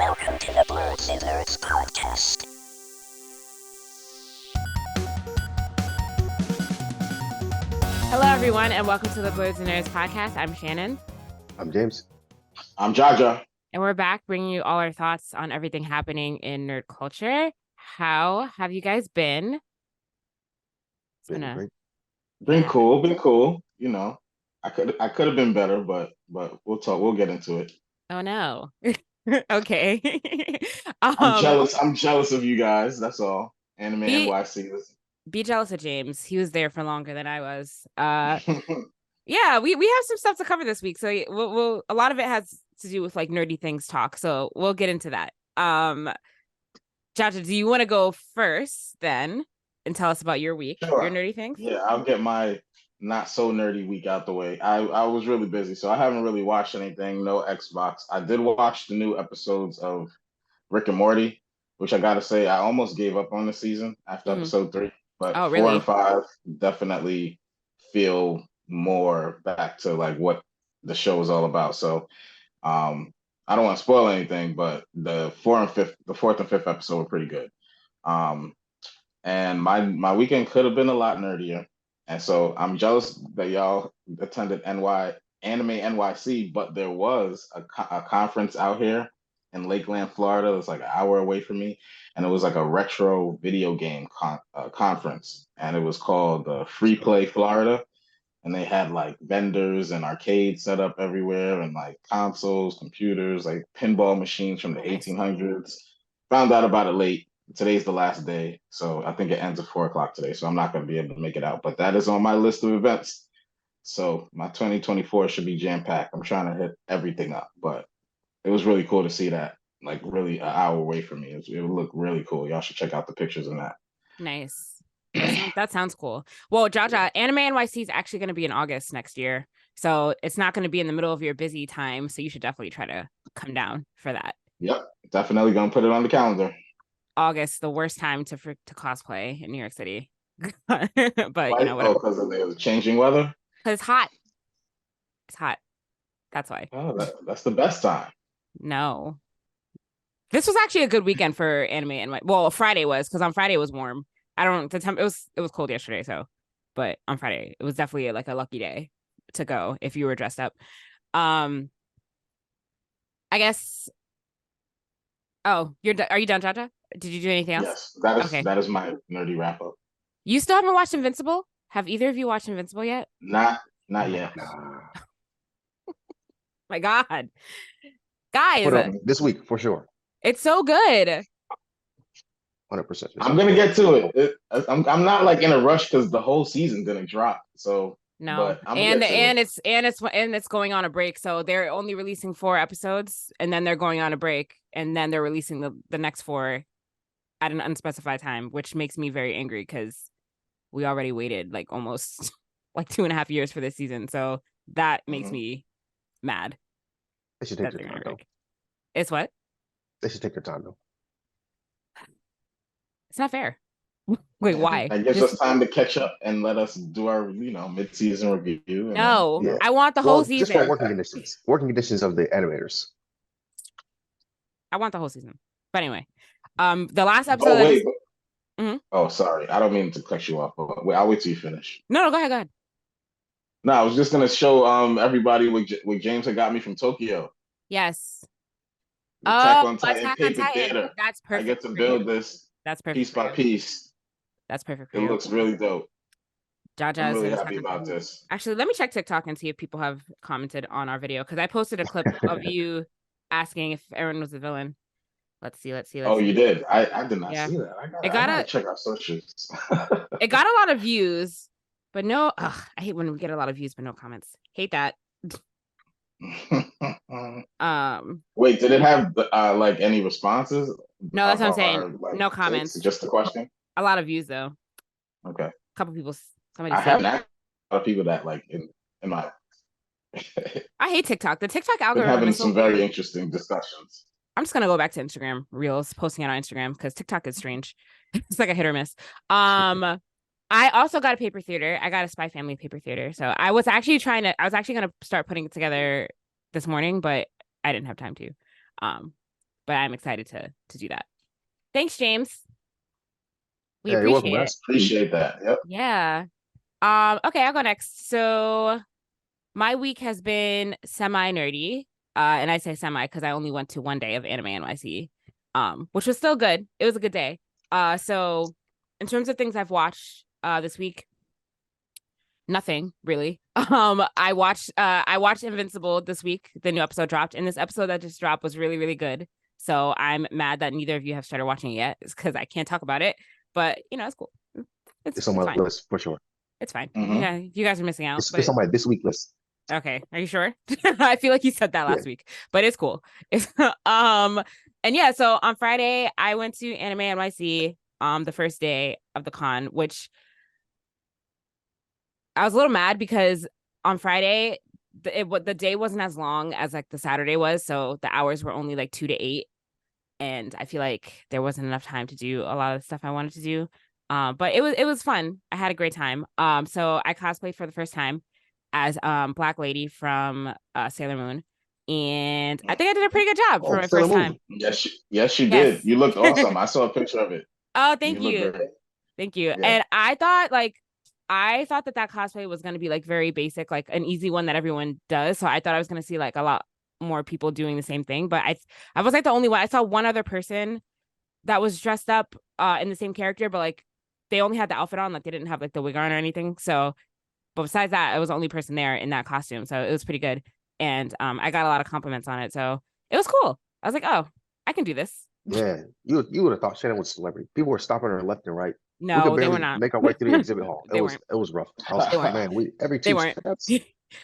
Welcome to the Blerdsnerds podcast. Hello, everyone, and welcome to the Blerdsnerds podcast. I'm Shannon. I'm James. I'm Jaja. And we're back bringing you all our thoughts on everything happening in nerd culture. How have you guys been? Been cool. You know, I could have been better, but we'll talk. We'll get into it. Oh no. Okay. I'm jealous of you guys. That's all. Anime NYC. Be jealous of James. He was there for longer than I was. Yeah, we have some stuff to cover this week, so we'll a lot of it has to do with like nerdy things talk. So we'll get into that. Jaja, do you want to go first then and tell us about your week, Sure. your nerdy things? Yeah, I'll get my not so nerdy week out the way. I was really busy, so I haven't really watched anything. No Xbox. I did watch the new episodes of Rick and Morty, which I gotta say I almost gave up on the season after episode 3. But 4 and 5 definitely feel more back to like what the show is all about. So I don't want to spoil anything, but the fourth and fifth episode were pretty good. And my weekend could have been a lot nerdier. And so I'm jealous that y'all attended Anime NYC, but there was a conference out here in Lakeland, Florida. It was like an hour away from me. And it was like a retro video game conference. And it was called Free Play Florida. And they had like vendors and arcades set up everywhere and like consoles, computers, like pinball machines from the 1800s. Found out about it late. Today's the last day. So I think it ends at 4:00 today. So I'm not going to be able to make it out. But that is on my list of events. So my 2024 should be jam-packed. I'm trying to hit everything up. But it was really cool to see that, like really an hour away from me. It would look really cool. Y'all should check out the pictures of that. Nice. That sounds cool. Well, Jaja, Anime NYC is actually going to be in August next year. So it's not going to be in the middle of your busy time. So you should definitely try to come down for that. Yep. Definitely going to put it on the calendar. August, the worst time to cosplay in New York City. But you know, whatever. Because of the changing weather? Because it's hot. It's hot. That's why. Oh, that's the best time. No. This was actually a good weekend for Anime NYC. Well, Friday was, because on Friday it was warm. I don't the time it was cold yesterday, so but on Friday it was definitely like a lucky day to go if you were dressed up. I guess. Oh, are you done, Jaja? Did you do anything else? Yes, that is my nerdy wrap up. You still haven't watched Invincible? Have either of you watched Invincible yet? Not yet. My God, guys, Put on this week for sure. It's so good. 100%. I'm gonna get to it. I'm not like in a rush because the whole season didn't drop. So no, and it's going on a break. So they're only releasing 4 episodes, and then they're going on a break, and then they're releasing the next 4 at an unspecified time, which makes me very angry because we already waited like almost like 2.5 years for this season. So that makes me mad. They should take their time though. It's what? They should take their time though. It's not fair. Wait, why? It gives us time to catch up and let us do our, mid-season review. No, I want the whole season. Just for working conditions of the animators. I want the whole season. But anyway, the last episode. Oh, sorry. I don't mean to cut you off. But I'll wait till you finish. No, go ahead. No, I was just gonna show everybody what James had got me from Tokyo. Yes. Attack on Titan paper Titan. theater. That's perfect. I get to build this. That's perfect. Piece by piece. That's perfect. It looks really dope. Jaja I'm really happy about this. Actually, let me check TikTok and see if people have commented on our video because I posted a clip of you asking if Aaron was the villain. Let's see. Oh, you did? I did not see that. I gotta check our socials. It got a lot of views, but no. I hate when we get a lot of views but no comments. Hate that. Wait, did it have like any responses? No, that's what I'm saying. No comments. Just a question. A lot of views though. Okay. A couple people. Somebody. I haven't asked a lot of people that like in my. I hate TikTok. The TikTok algorithm. Having some very interesting discussions. I'm just gonna go back to Instagram Reels, posting it on Instagram because TikTok is strange. It's like a hit or miss. I also got a paper theater. I got a Spy Family paper theater. So I was actually gonna start putting it together this morning, but I didn't have time to. but I'm excited to do that. Thanks, James. We Yeah, you're welcome, appreciate it. guys. Appreciate that. Yep. Yeah. Okay, I'll go next. So my week has been semi-nerdy. And I say semi because I only went to one day of Anime NYC, which was still good. It was a good day. So in terms of things I've watched this week, nothing really. I watched Invincible this week. The new episode dropped, and this episode that just dropped was really, really good. So I'm mad that neither of you have started watching it yet, because I can't talk about it. But it's cool. It's on my fine. list for sure. It's fine. Mhm. Yeah, you guys are missing out. It's on my this week list. Okay, are you sure? I feel like you said that last week, but it's cool. And yeah, so on Friday I went to Anime NYC, the first day of the con, which I was a little mad because on Friday the day wasn't as long as like the Saturday was, so the hours were only like 2 to 8, and I feel like there wasn't enough time to do a lot of the stuff I wanted to do. But it was fun. I had a great time. So I cosplayed for the first time as Black Lady from Sailor Moon, and I think I did a pretty good job for my Sailor first Moon. time. Yes, you Yes. did. You looked awesome. I saw a picture of it. Oh, thank look you. great. Thank you. Yeah. And I thought that cosplay was going to be like very basic, like an easy one that everyone does. So I thought I was going to see like a lot more people doing the same thing. But I was like the only one. I saw one other person that was dressed up in the same character, but like they only had the outfit on, like they didn't have like the wig on or anything. So, but besides that, I was the only person there in that costume. So it was pretty good. And I got a lot of compliments on it. So it was cool. I was like, oh, I can do this. Yeah, you would have thought Shannon was a celebrity. People were stopping her left and right. We No, could they barely were not. make our way through the exhibit hall. They It weren't. was rough. I was They like, weren't. man, every They two weren't. steps.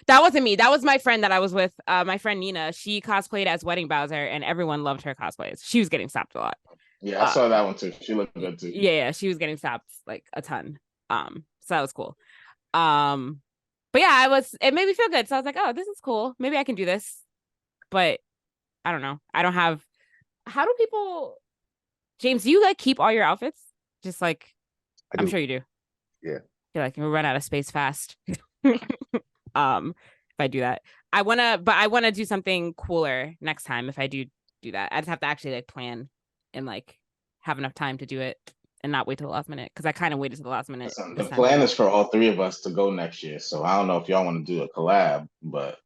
That wasn't me. That was my friend that I was with. My friend Nina. She cosplayed as Wedding Bowser, and everyone loved her cosplays. She was getting stopped a lot. Yeah, I saw that one too. She looked good too. Yeah, she was getting stopped like a ton. So that was cool. But yeah, it made me feel good. So I was like, oh, this is cool. Maybe I can do this. But I don't know. I don't have. How do people? James, do you like keep all your outfits? Just like I'm sure you do. Yeah. I feel like we'll run out of space fast. If I do that. I wanna do something cooler next time if I do that. I just have to actually like plan and like have enough time to do it and not wait till the last minute, because I kind of waited till the last minute. Listen, the plan is for all three of us to go next year. So I don't know if y'all want to do a collab, but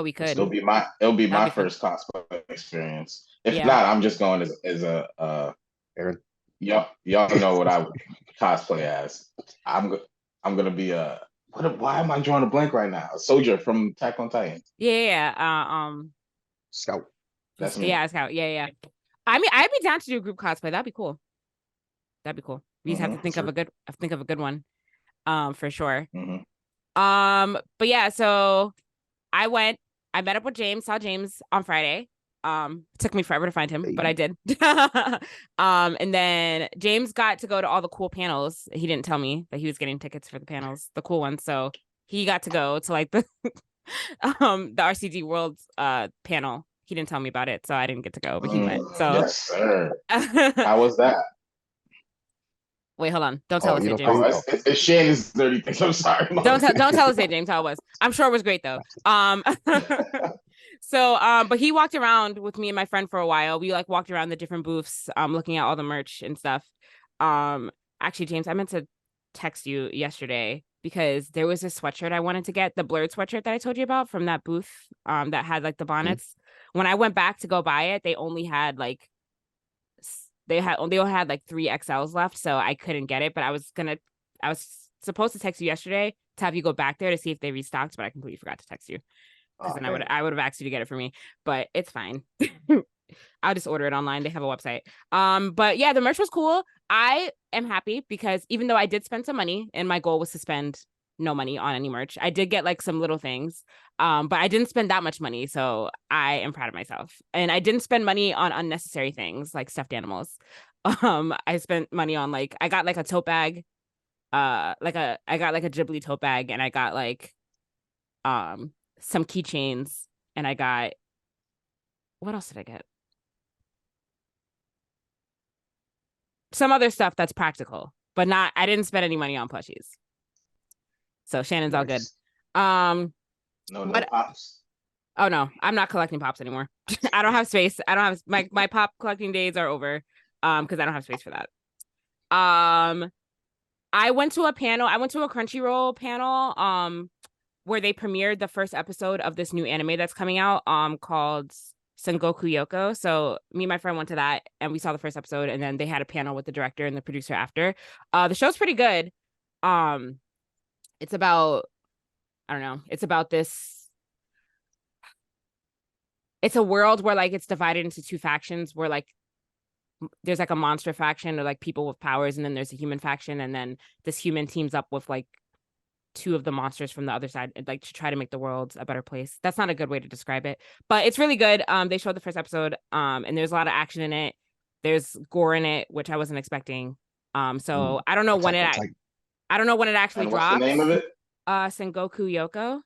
we could. it'll be my first cosplay experience. If not, I'm just going as a Aaron. Y'all know what I would cosplay as. I'm gonna be why am I drawing a blank right now? A soldier from Attack on Titan. Yeah. Scout. That's me. Yeah, Scout. Yeah. I mean, I'd be down to do a group cosplay. That'd be cool. We just have to think of a good one. For sure. But yeah, so I met up with James, saw James on Friday. It took me forever to find him, but I did. And then James got to go to all the cool panels. He didn't tell me that he was getting tickets for the panels, the cool ones. So he got to go to like the the RCG World panel. He didn't tell me about it, so I didn't get to go, but he went. So yes, sir. How was that? Wait, hold on. Don't tell us it, James. Oh, it's Shannon's dirty things. I'm sorry. Don't tell us it, James, how it was. I'm sure it was great though. So, but he walked around with me and my friend for a while. We like walked around the different booths, looking at all the merch and stuff. Actually, James, I meant to text you yesterday because there was this sweatshirt I wanted to get, the Blurred sweatshirt that I told you about from that booth, that had like the bonnets. When I went back to go buy it, they only had like they only had like 3 XLs left, so I couldn't get it. But I was supposed to text you yesterday to have you go back there to see if they restocked, but I completely forgot to text you. Because then I would have asked you to get it for me, but it's fine. I'll just order it online. They have a website. But yeah, the merch was cool. I am happy because even though I did spend some money and my goal was to spend no money on any merch, I did get like some little things. But I didn't spend that much money, so I am proud of myself. And I didn't spend money on unnecessary things like stuffed animals. I spent money on like I got like a tote bag, I got like a Ghibli tote bag, and I got like some keychains, and I got what else did I get? Some other stuff that's practical, but I didn't spend any money on plushies. So Shannon's all good. No pops. Oh no, I'm not collecting pops anymore. I don't have space. I don't have my pop collecting days are over. Because I don't have space for that. I went to a panel. I went to a Crunchyroll panel. Where they premiered the first episode of this new anime that's coming out. Called Sengoku Yoko. So me and my friend went to that, and we saw the first episode, and then they had a panel with the director and the producer after. The show's pretty good. It's about, I don't know. It's about this. It's a world where like it's divided into two factions where like there's like a monster faction or like people with powers, and then there's a human faction, and then this human teams up with like two of the monsters from the other side, like to try to make the world a better place. That's not a good way to describe it, but it's really good. They showed the first episode, and there's a lot of action in it. There's gore in it, which I wasn't expecting. So I don't know when I don't know when it actually And what's drops. the name of it? Sengoku Yoko.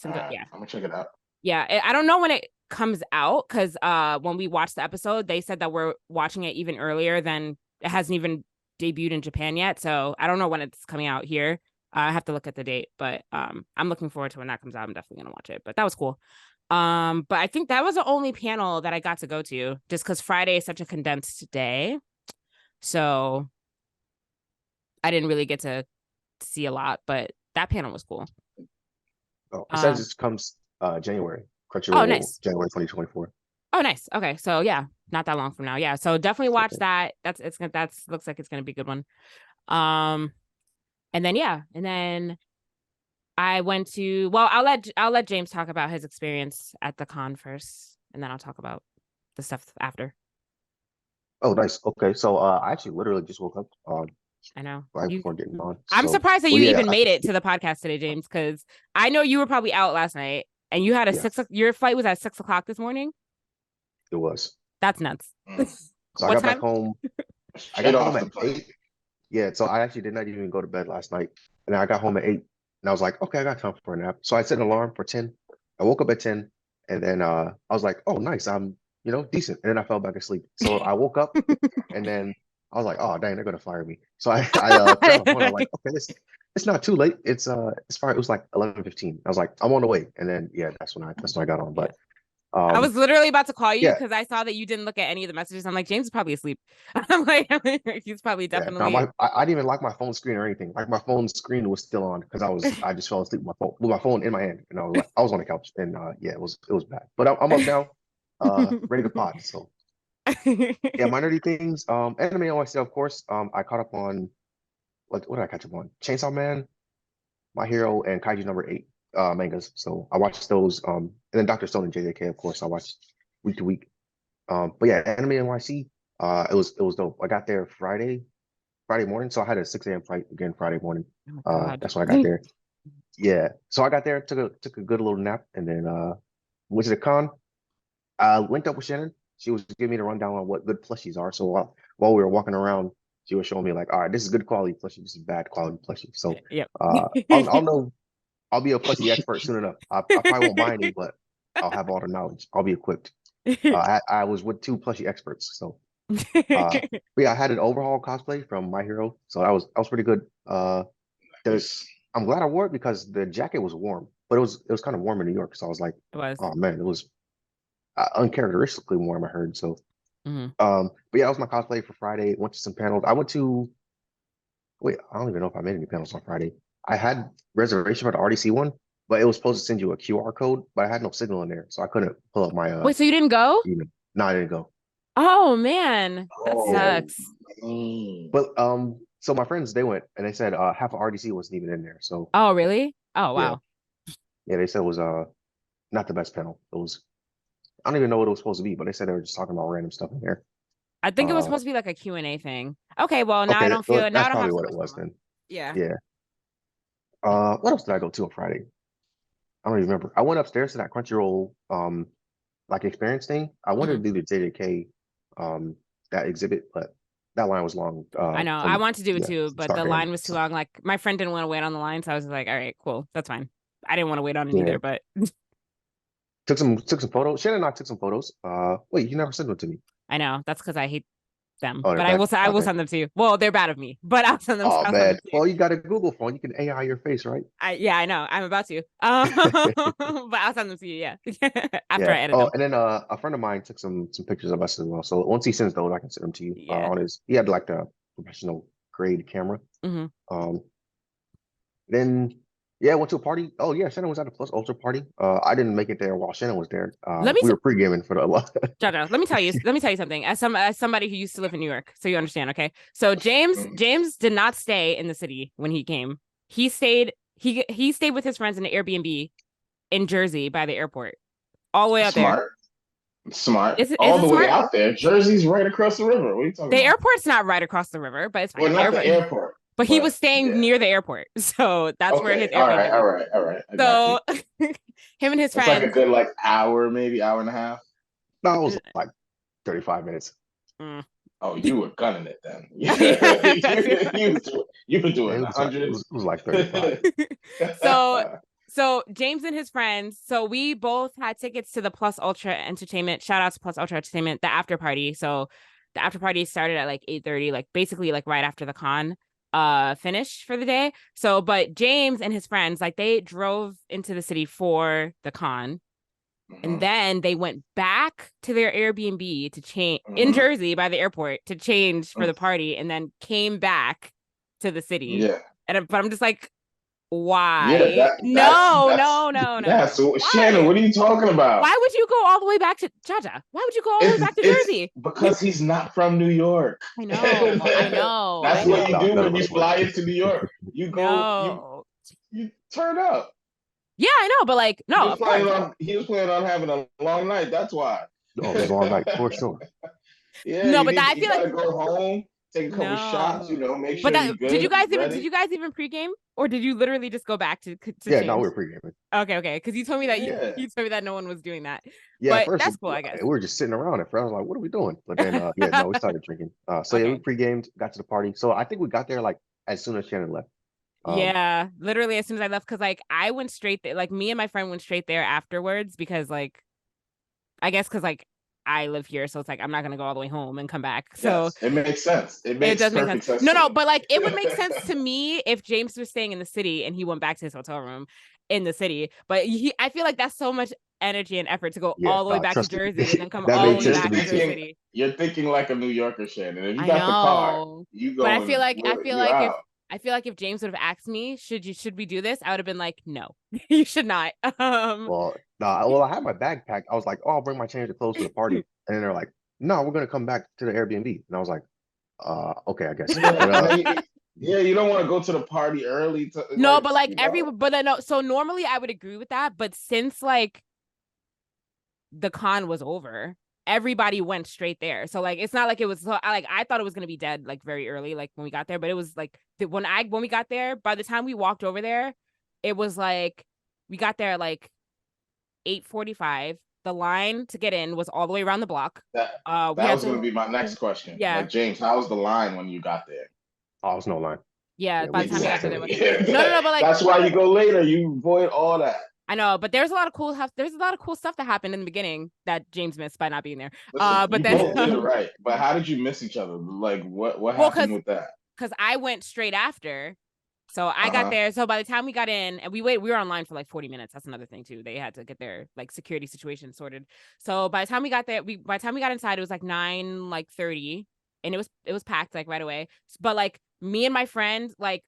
Yeah. I'm gonna check it out. Yeah, I don't know when it comes out because when we watched the episode, they said that we're watching it even earlier than it hasn't even debuted in Japan yet. So I don't know when it's coming out here. I have to look at the date, but I'm looking forward to when that comes out. I'm definitely gonna watch it. But that was cool. But I think that was the only panel that I got to go to, just because Friday is such a condensed day. So I didn't really get to see a lot, but that panel was cool. Oh, it says it comes January. Crunchyroll, nice. January 2024. Oh, nice. Okay, so yeah, not that long from now. Yeah, so definitely watch that. That's looks like it's gonna be a good one. And then I went to, well, I'll let James talk about his experience at the con first, and then I'll talk about the stuff after. Oh, nice. Okay, so I actually literally just woke up I know. right before getting on. I'm So, surprised that well, you yeah, even made it to the podcast today, James, because I know you were probably out last night, and you had a Yeah. your flight was at 6:00 this morning. It was. That's nuts. So I What got time? back home. I got home at 8. Yeah, so I actually did not even go to bed last night. And I got home at 8, and I was like, okay, I got time for a nap. So I set an alarm for 10. I woke up at 10, and then I was like, oh, nice, I'm decent. And then I fell back asleep. So I woke up, and then I was like, oh, dang, they're gonna fire me. So I turned on my phone. I'm like, okay, it's not too late. It's far. It was like 11:15. I was like, I'm on the way. And then yeah, that's when I got on. But I was literally about to call you yeah. because I saw that you didn't look at any of the messages. I'm like, James is probably asleep. I'm like, he's probably definitely. Yeah, no, I didn't even lock my phone screen or anything. Like my phone screen was still on because I just fell asleep with my phone in my hand, and I was on the couch, and yeah, it was bad. But I'm up now, ready to pod. So yeah, my nerdy things. Anime NYC, of course. I caught up on what did I catch up on? Chainsaw Man, My Hero, and Kaiju number 8 mangas. So I watched those. And then Dr. Stone and JJK, of course, I watched week to week. But yeah, Anime NYC. It was dope. I got there Friday morning, so I had a 6 a.m. flight again Friday morning. That's when I got there. Yeah, so I got there, took a good little nap, and then went to the con. Linked up with Shannon. She was giving me the rundown on what good plushies are. So while we were walking around, she was showing me like, all right, this is good quality plushie, this is bad quality plushie. So yep. I'll know. I'll be a plushie expert soon enough. I probably won't buy any, but I'll have all the knowledge. I'll be equipped. I was with 2 plushie experts, so. But yeah, I had an overhaul cosplay from My Hero, so that was pretty good. I'm glad I wore it because the jacket was warm, but it was kind of warm in New York, so I was like, oh man, it was uncharacteristically warm, I heard. So but yeah, that was my cosplay for Friday. Went to some panels. I don't even know if I made any panels on Friday. I had reservation for the RDC one, but it was supposed to send you a QR code, but I had no signal in there, so I couldn't pull up my Wait, so you didn't go? No, I didn't go. Oh man, that sucks. But so my friends, they went, and they said half of RDC wasn't even in there. So oh really? Oh wow. Yeah, they said it was not the best panel. It was, I don't even know what it was supposed to be, but they said they were just talking about random stuff in there. I think it was supposed to be like a Q&A thing. Okay, well now I don't feel. That's probably what it was then. Yeah. Yeah. What else did I go to on Friday? I don't even remember. I went upstairs to that Crunchyroll like experience thing. I wanted to do the JJK that exhibit, but that line was long. I know. I want to do it too, but the line was too long. Like my friend didn't want to wait on the line, so I was like, all right, cool, that's fine. I didn't want to wait on it either, but took some photos. Shannon and I took some photos. Wait, you never sent them to me. I know. That's because I hate them, Oh, but they're I will bad? I will Okay. send them to you. Well, they're bad of me, but I'll send them. Oh I'll send them man. to you. Well, you got a Google phone. You can AI your face, right? Yeah, I know. I'm about to. But I'll send them to you. Yeah, after Yeah. I edit Oh, them. and then a friend of mine took some pictures of us as well. So once he sends those, I can send them to you. Yeah. On his, he had like the professional grade camera. hmm Then yeah, went to a party. Oh yeah, Shannon was at a Plus Ultra party. I didn't make it there while Shannon was there. Let me We were pre-gaming for the Jaja, let me tell you something. As somebody who used to live in New York, so you understand, okay? So James did not stay in the city when he came. He stayed with his friends in an Airbnb in Jersey by the airport, all the way out there. Smart. Is All it the way smart? out there. Jersey's right across the river. What are you talking The about? airport's not right across the river, but it's fine. Well, not the airport. But he but was staying yeah. near the airport, so that's where his Okay. All Airbnb right. was. All right. I So got you. him and his It's like a friends. good hour, maybe hour and a half. No, it was like 35 minutes. Mm. Oh, you were gunning it then. You were doing It was like, hundreds. it was like 35. So James and his friends. So we both had tickets to the Plus Ultra Entertainment. Shout out to Plus Ultra Entertainment, the after party. So the after party started at like 8:30, like basically like right after the con finish for the day. So but James and his friends, like they drove into the city for the con. And then they went back to their Airbnb to change in Jersey by the airport to change for the party, and then came back to the city. Yeah. But I'm just like, why? Yeah, No. Yeah, so Shannon, what are you talking about? Why would you go all the way back to Jaja? Why would you go all the way back to Jersey? Because he's not from New York. I know. That's what you do None when of you us fly were. into New York. You go, you turn up. Yeah, I know, but like, no, of course. He was planning on having a long night. That's why. Oh, it was a long night for sure. Yeah, No, you but I you feel gotta like go home, take a couple shots, make sure you're good. Did you guys even pregame, or did you literally just go back to Yeah, change? no, we were pre-gaming. Okay, because you told me that Yeah. you told me that no one was doing that. Yeah, but first that's cool, I guess. we were just sitting around at first. I was like, what are we doing? But then yeah, no, we started drinking. So yeah, we pre-gamed, got to the party. So I think we got there like as soon as Shannon left. Yeah, literally as soon as I left, because like I went straight there, like me and my friend went straight there afterwards, because like I guess because like I live here, so it's like I'm not gonna go all the way home and come back. So yes, it makes sense. It does make sense. No, but like it would make sense to me if James was staying in the city and he went back to his hotel room in the city. But I feel like that's so much energy and effort to go all the way back to Jersey and then come all the way back to the city. You're thinking like a New Yorker, Shannon. If you got the car, you go. But I feel like if James would have asked me, should we do this? I would have been like, no, you should not. Well, I had my bag packed. I was like, oh, I'll bring my change of clothes to the party. And then they're like, no, we're gonna come back to the Airbnb. And I was like, okay, I guess. Yeah, you don't want to go to the party early. No, but like no. So normally I would agree with that, but since like the con was over, everybody went straight there. So like it's not like it was like I thought it was gonna be dead like very early, like when we got there, but it was like when we got there, by the time we walked over there, it was like we got there like 8:45. The line to get in was all the way around the block. That was going to be my next question. Yeah, like, James, how was the line when you got there? Oh, it was no line. Yeah, by the time we got there, no, but like that's why you go later. You avoid all that. I know, but there's a lot of cool stuff that happened in the beginning that James missed by not being there. Listen, but then both did it right. But how did you miss each other? Like what happened with that? Because I went straight after. So I got there. So by the time we got in, and we were online for like 40 minutes. That's another thing too. They had to get their like security situation sorted. So by the time we got there, by the time we got inside, it was like 9:30, and it was packed like right away. But like me and my friend, like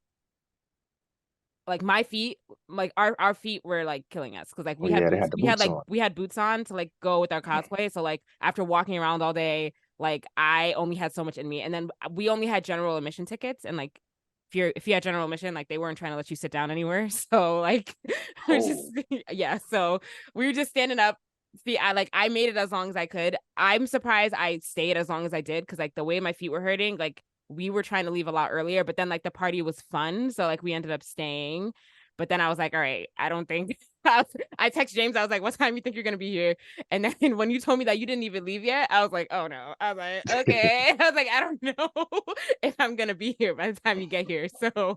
my feet, like our feet were like killing us, because like we had boots on to like go with our cosplay. So like after walking around all day, like I only had so much in me, and then we only had general admission tickets, and like if you had general admission, like they weren't trying to let you sit down anywhere. So like so we were just standing up. I made it as long as I could. I'm surprised I stayed as long as I did, because like the way my feet were hurting, like we were trying to leave a lot earlier, but then like the party was fun, so like we ended up staying. But then I was like, all right, I don't think I text James, I was like, what time you think you're gonna be here? And then when you told me that you didn't even leave yet, I was like, oh no. I was like, okay. I was like, I don't know if I'm gonna be here by the time you get here. So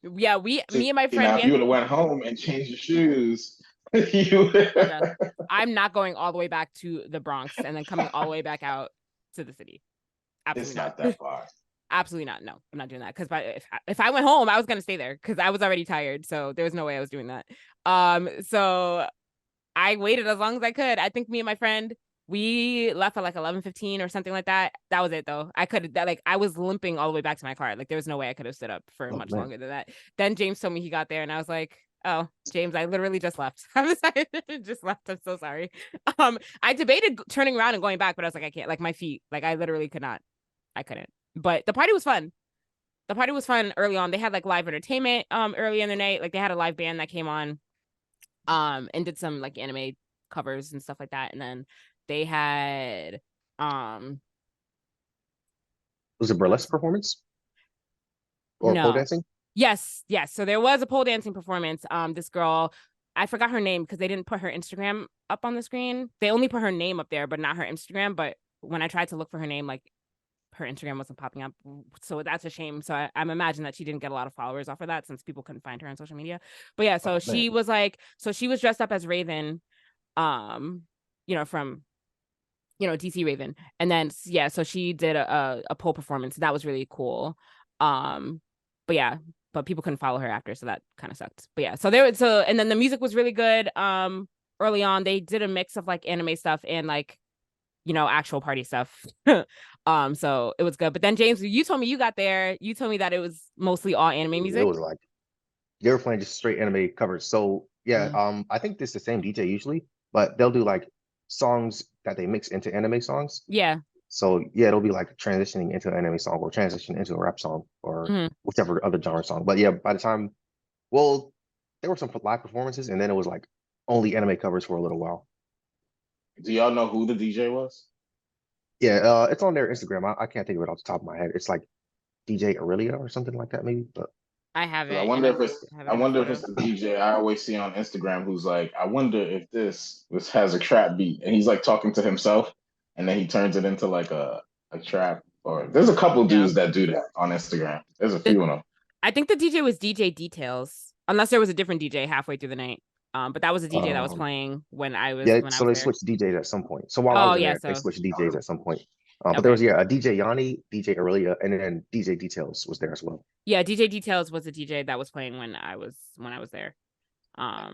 me and my friend, if you would have went home and changed your shoes, I'm not going all the way back to the Bronx and then coming all the way back out to the city. absolutely It's not. not that far. Absolutely not. No, I'm not doing that because if I went home, I was gonna stay there because I was already tired. So there was no way I was doing that. So I waited as long as I could. I think me and my friend, we left at like 11:15 or something like that. That was it though. I was limping all the way back to my car. Like there was no way I could have stood up for much longer than that. Then James told me he got there and I was like, oh, James, I literally just left. I'm sorry. Just left. I'm so sorry. I debated turning around and going back, but I was like, I can't. Like my feet, like I literally could not. I couldn't. But the party was fun. The party was fun early on. They had like live entertainment early in the night. Like they had a live band that came on and did some like anime covers and stuff like that. And then they had Was it burlesque performance or pole no. dancing? Yes. So there was a pole dancing performance. This girl, I forgot her name because they didn't put her Instagram up on the screen. They only put her name up there, but not her Instagram. But when I tried to look for her name, like her Instagram wasn't popping up. So that's a shame. So I'm imagining that she didn't get a lot of followers off of that since people couldn't find her on social media. But yeah, so she was dressed up as Raven, from DC Raven. And then yeah, so she did a pole performance. That was really cool. But yeah, but people couldn't follow her after, so that kind of sucked. But yeah, and then the music was really good. Early on, they did a mix of like anime stuff and like actual party stuff. So it was good. But then James, you told me you got there. You told me that it was mostly all anime music. It was like they were playing just straight anime covers. So yeah, I think this is the same DJ usually, but they'll do like songs that they mix into anime songs. Yeah. So yeah, it'll be like transitioning into an anime song or transition into a rap song or whichever other genre song. But yeah, by the time, well, there were some live performances and then it was like only anime covers for a little while. Do y'all know who the DJ was? Yeah, it's on their Instagram. I can't think of it off the top of my head. It's like DJ Aurelia or something like that, maybe. But I have it. I wonder if it's the DJ I always see on Instagram who's like, I wonder if this has a trap beat, and he's like talking to himself, and then he turns it into like a trap. Or there's a couple dudes that do that on Instagram. There's a few of them. I think the DJ was DJ Details, unless there was a different DJ halfway through the night. But that was a DJ that was playing when I was. Yeah, when so I was they there. switched DJs at some point. So while I was there, they switched DJs at some point. But there was a DJ Yanni, DJ Aurelia, and then DJ Details was there as well. Yeah, DJ Details was the DJ that was playing when I was there.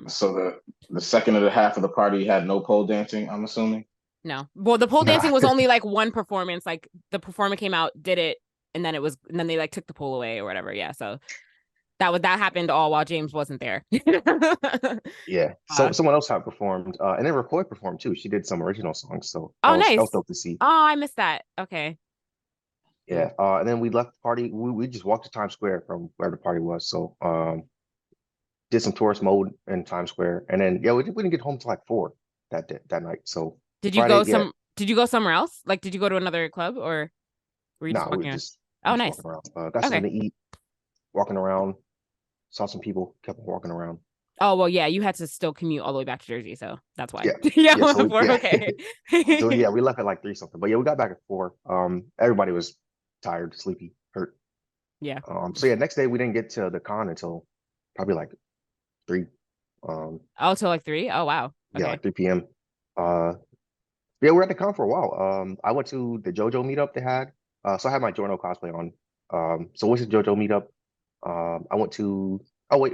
So the second of the half of the party had no pole dancing, I'm assuming. No, well, the pole dancing was only like one performance. Like the performer came out, did it, and then they like took the pole away or whatever. Yeah, so that happened all while James wasn't there. Yeah, so someone else had performed, and then Rakoy performed too. She did some original songs, so nice. That was dope to see. Oh, I missed that. Okay. Yeah, and then we left the party. We just walked to Times Square from where the party was. So did some tourist mode in Times Square, and then we didn't get home till like 4 that night. So did you go somewhere else? Like, did you go to another club or were you just walking around? Oh, nice. Got something to eat, walking around, saw some people, kept walking around. Oh, well, yeah, you had to still commute all the way back to Jersey, so that's why. Okay. So yeah, we left at like 3 something, but yeah, we got back at 4. Everybody was tired, sleepy, hurt. Yeah. So yeah, next day we didn't get to the con until probably like 3. Till like 3? Oh, wow. Okay. Yeah, like 3 p.m. Yeah, we were at the con for a while. I went to the JoJo meetup they had. So I had my Giorno cosplay on. So what's the JoJo meetup? I went to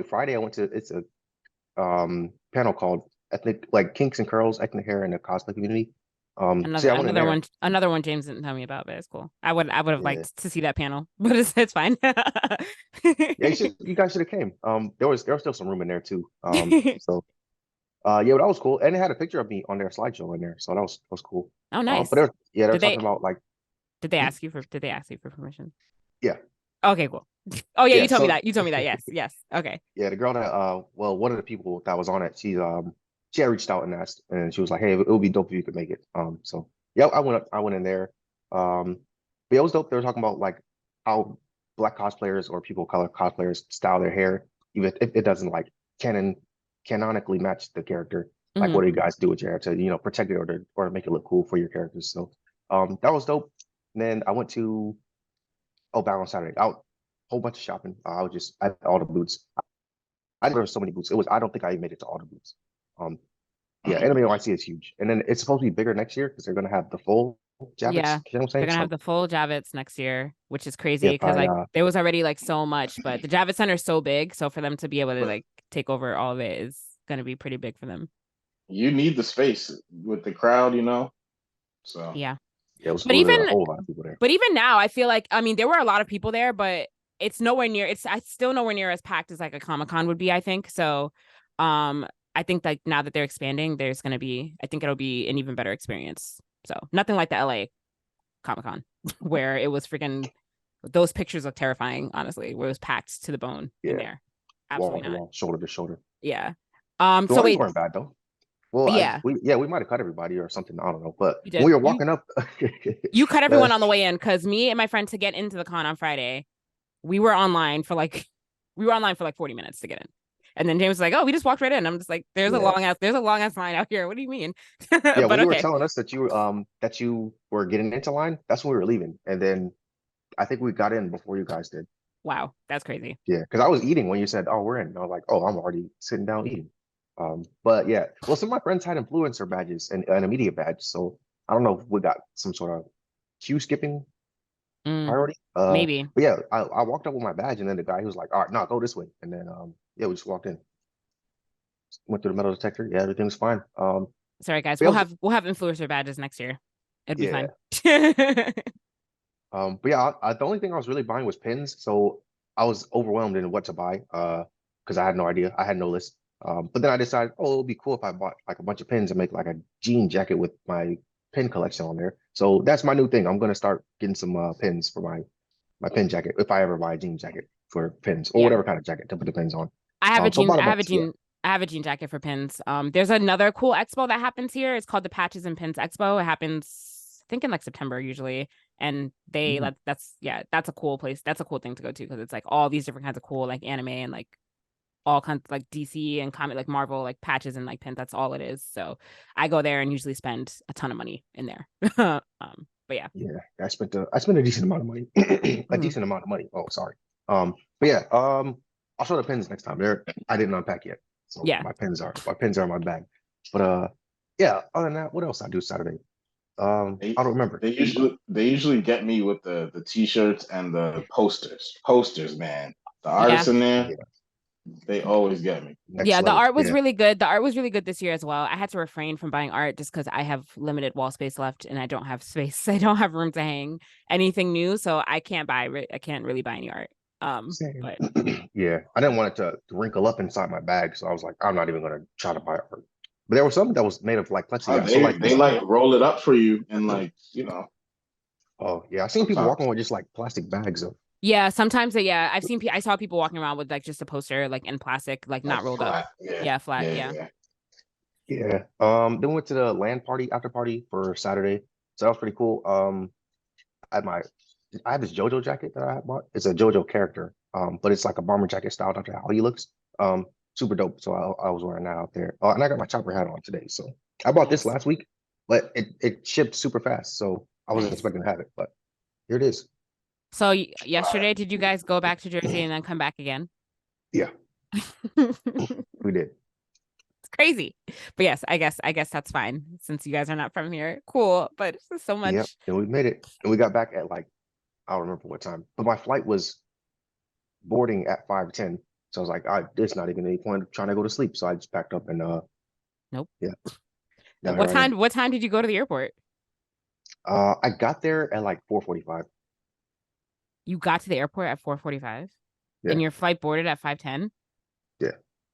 Friday I went to it's a panel called Ethnic, like Kinks and Curls, Ethnic Hair in the Cosplay Community. Another one James didn't tell me about, but it's cool. I would have liked to see that panel, but it's fine. Yeah, you guys should have came. There was still some room in there too. So but that was cool. And they had a picture of me on their slideshow in there. So that was cool. Oh, nice. But they were talking about like did they ask you for permission? Yeah. Okay, cool. Oh yeah, you told me that. You told me that. Yes. Okay. Yeah, the girl that one of the people that was on it, she had reached out and asked, and she was like, "Hey, it would be dope if you could make it." So yeah, I went in there. But it was dope. They were talking about like how Black cosplayers or people of color cosplayers style their hair, even if it doesn't like canonically match the character. Like, what do you guys do with your hair to protect it or to make it look cool for your characters? So that was dope. And then I went to back on Saturday out. Whole bunch of shopping. I was just at all the booths. There were so many booths. I don't think I even made it to all the booths. Yeah, Anime NYC is huge, and then it's supposed to be bigger next year because they're gonna have the full Javits. Yeah, You know what I'm they're saying? gonna have So the full Javits next year, which is crazy yeah, because probably. like there was already like so much, but the Javits Center is so big, so for them to be able to like take over all of it is gonna be pretty big for them. You need the space with the crowd, you know. So Yeah, Yeah, it but was even a whole lot of people there. but even now, I feel like I mean there were a lot of people there, but it's nowhere near. It's still nowhere near as packed as like a Comic-Con would be. I think so. I think like now that they're expanding, there's gonna be. I think it'll be an even better experience. So nothing like the LA Comic-Con where it was freaking. Those pictures look terrifying, honestly, where it was packed to the bone in Yeah, there. wall Absolutely to not. wall, shoulder to shoulder. Yeah. The So lines wait, weren't bad though. Well, yeah, we might have cut everybody or something. I don't know. But you when we did. were walking up, You cut uh, everyone on the way in because me and my friend to get into the con on Friday, we were online for like 40 minutes to get in. And then James was like, "Oh, we just walked right in." I'm just like, "There's yeah, there's a long ass line out here. What do you mean?" yeah. When But you were okay. telling us that you were getting into line, that's when we were leaving, and then I think we got in before you guys did. Wow, that's crazy. Yeah, because I was eating when you said, "Oh, we're in." And I was like, "Oh, I'm already sitting down eating." But yeah, well, some of my friends had influencer badges and a media badge, so I don't know if we got some sort of queue skipping Mm, priority. maybe. But yeah, I walked up with my badge, and then the guy was like, "All right, no, go this way," and then yeah, we just walked in, went through the metal detector. Yeah, everything's fine. Sorry, guys. But yeah, We'll have influencer badges next year. It'll be yeah. fine. But yeah, the only thing I was really buying was pins, so I was overwhelmed in what to buy. Because I had no idea, I had no list. But then I decided, oh, it would be cool if I bought like a bunch of pins and make like a jean jacket with my pin collection on there. So that's my new thing. I'm gonna start getting some pins for my pin jacket if I ever buy a jean jacket for pins or Yeah. whatever kind of jacket to put the pins on. I have a So I jean. bought a I have a bunch. Yeah. jean. I have a jean jacket for pins. There's another cool expo that happens here. It's called the Patches and Pins Expo. It happens, I think, in like September usually. And they Mm, that's a cool place. That's a cool thing to go to because it's like all these different kinds of cool like anime and like all kinds of like DC and comic like Marvel like patches and like pins. That's all it is. So I go there and usually spend a ton of money in there. But yeah. yeah, I spent a decent amount of money. A Mhm. decent amount of money. Oh, sorry. But yeah, I'll show the pins next time. I didn't unpack yet. So Yeah. my pins are in my bag. But yeah, other than that, what else I do Saturday? they I don't remember. they usually get me with the t-shirts and the posters. Posters, man. The Yeah. artists in there, Yeah, they always get me. next Yeah, the level. art was Yeah. really good. The art was really good this year as well. I had to refrain from buying art just because I have limited wall space left and I don't have space. I don't have room to hang anything new, so I can't really buy any art. Same. But Yeah, I didn't want it to wrinkle up inside my bag, so I was like, I'm not even gonna try to buy it. But there was some that was made of like Oh, plexiglass. So like they this. like roll it up for you and like, you know, Oh yeah, I've seen people sometimes. walking with just like plastic bags of. yeah, sometimes I saw people walking around with like just a poster like in plastic, like Like not rolled up. flat. Yeah. Yeah, flat. Yeah, Yeah. yeah. Yeah. Then we went to the land party after party for Saturday. So that was pretty cool. I had my I have this JoJo jacket that I had bought. It's a JoJo character. But it's like a bomber jacket styled after how he looks. Super dope. So I was wearing that out there. And I got my chopper hat on today. So I bought this Nice. last week, but it shipped super fast. So I wasn't Nice. expecting to have it, but here it is. So yesterday, did you guys go back to Jersey and then come back again? Yeah, It's we did. crazy. But yes, I guess that's fine since you guys are not from here. Cool, but it's just so Yep. much. And we made it. And we got back at like, I don't remember what time, but my flight was boarding at 5:10. So I was like, there's not even any point of trying to go to sleep. So I just packed up and Nope. yeah, now here I am. What time did you go to the airport? I got there at like 4:45. You got to the airport at 4:45 Yeah, and your flight boarded at 5:10? yeah.